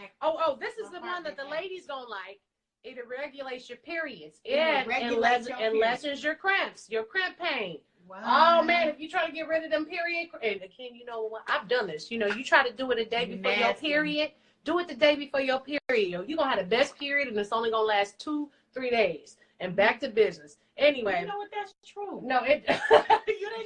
S2: This is the one that the ladies gonna like. It regulates your periods. And lessens your cramps, your cramp pain. Wow. Oh man, if you try to get rid of them period, and again, you know what? I've done this. You try to do it a day before your period. Do it the day before your period. You're gonna have the best period, and it's only gonna last 2-3 days. And back to business. Anyway.
S1: You know what? That's true.
S2: No, you done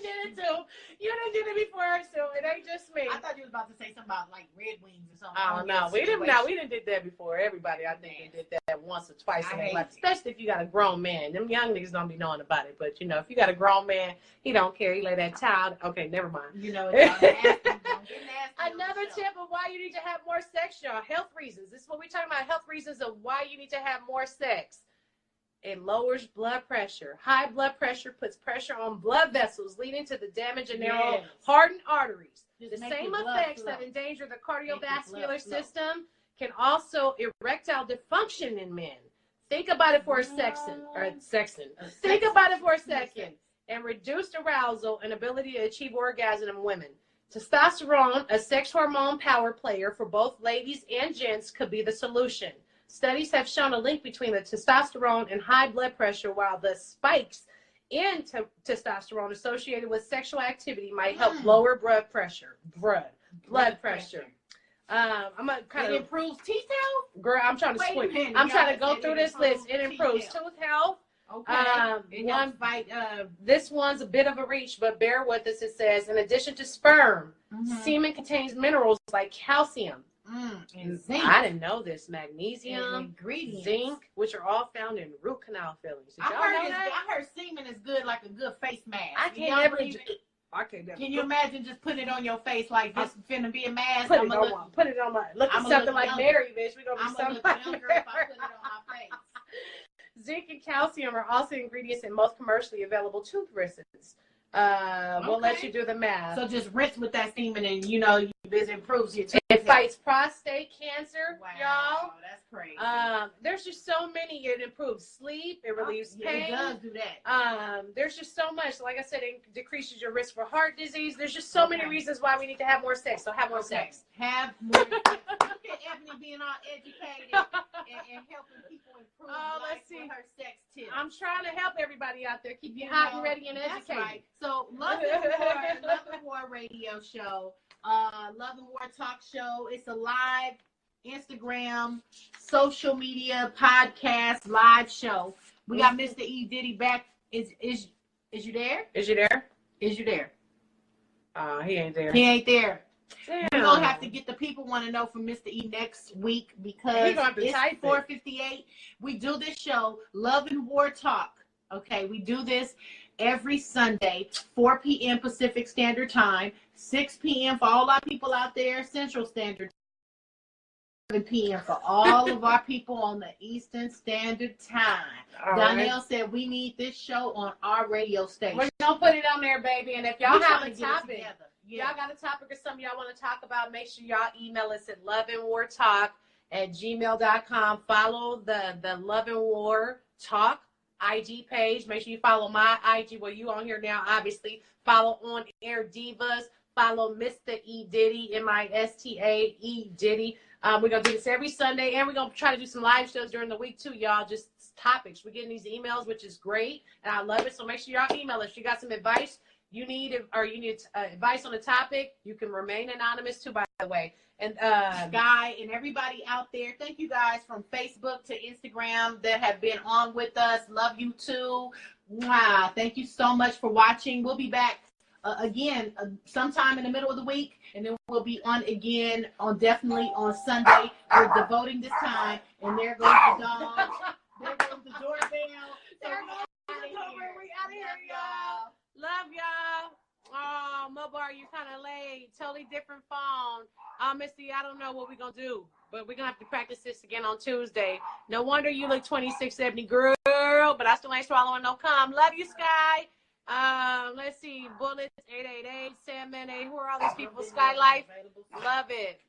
S2: did it too. You done did it before, so it ain't just me.
S1: I thought you was about to say something about like Red Wings or something.
S2: Oh no, we didn't did that before. Everybody, I think, they did that once or twice in their life. Especially if you got a grown man. Them young niggas don't be knowing about it. But if you got a grown man, he don't care. He lay that child. Okay, never mind.
S1: Another
S2: tip of why you need to have more sex, y'all. Health reasons. This is what we're talking about. Health reasons of why you need to have more sex. It lowers blood pressure. High blood pressure puts pressure on blood vessels, leading to the damage in narrow, hardened arteries. The same effects that endanger the cardiovascular system can also erectile dysfunction in men. Think about it for a second. Think about it for a second. And reduced arousal and ability to achieve orgasm in women. Testosterone, a sex hormone power player for both ladies and gents, could be the solution. Studies have shown a link between the testosterone and high blood pressure, while the spikes in testosterone associated with sexual activity might help lower blood pressure. Blood pressure. I'm gonna kind of
S1: improves teeth health.
S2: Girl, I'm trying to squint. I'm trying to go through this list. It improves tooth health.
S1: Okay.
S2: This one's a bit of a reach, but bear with us. It says, in addition to sperm, semen contains minerals like calcium.
S1: And zinc.
S2: I didn't know this. Magnesium,
S1: ingredients.
S2: Zinc, which are all found in root canal fillings. Did y'all know that?
S1: I heard semen is good, like a good face mask.
S2: I can't never.
S1: Can you imagine just putting it on your face like this finna be a mask?
S2: Put it on my. Look at something like Mary, bitch. We gonna be something like
S1: younger if I put it on my face.
S2: Zinc and calcium are also ingredients in most commercially available toothbrushes. We'll let you do the math.
S1: So just rinse with that semen, and this improves your teeth.
S2: It fights prostate cancer, y'all.
S1: That's crazy.
S2: There's just so many. It improves sleep. It relieves pain.
S1: It does do that.
S2: There's just so much. Like I said, it decreases your risk for heart disease. There's just so many reasons why we need to have more sex. So have more sex.
S1: Have more sex. Look at Ebony being all educated and helping people improve life with her sex tips.
S2: I'm trying to help everybody out there. Keep you hot and ready and educated.
S1: That's right. So Love and War radio show. Love and War talk show. It's a live Instagram, social media, podcast, live show. We got Mr. E. Diddy back. Is you there?
S2: Is you there?
S1: Is you there?
S2: He ain't there.
S1: He ain't there.
S2: Damn.
S1: We're gonna have to get the people want to know from Mr. E next week because it's 4:58. We do this show, Love and War Talk. Okay, we do this every Sunday, 4 p.m. Pacific Standard Time, 6 p.m. for all our people out there, Central Standard Time, 7 p.m. for all of our people on the Eastern Standard Time. Donnell said we need this show on our radio station.
S2: We're gonna put it on there, baby. And if y'all have a topic, y'all got a topic or something y'all want to talk about, make sure y'all email us at loveandwartalk@gmail.com. Follow the Love and War Talk IG page. Make sure you follow my IG. Well, you on here now, obviously. Follow On Air Divas. Follow Mr. E. Diddy, MISTA E. Diddy. We're going to do this every Sunday, and we're going to try to do some live shows during the week, too, y'all. Just topics. We're getting these emails, which is great, and I love it. So make sure y'all email us. You got some advice you need, or you need advice on a topic, you can remain anonymous, too, by the way. And
S1: Guy and everybody out there, thank you guys from Facebook to Instagram that have been on with us. Love you too. Wow, thank you so much for watching. We'll be back again sometime in the middle of the week, and then we'll be on again definitely on Sunday. We're devoting this time, and there goes the dog. There goes the doorbell.
S2: There goes the doorbell. We out of here, y'all. Love y'all. Oh, Mobar, you kind of late. Totally different phone. Missy, I don't know what we're going to do, but we're going to have to practice this again on Tuesday. No wonder you look 2670, girl, but I still ain't swallowing no cum. Love you, Sky. Let's see. Bullets, 888, Sam Mene. Who are all these people? Sky Life. Love it.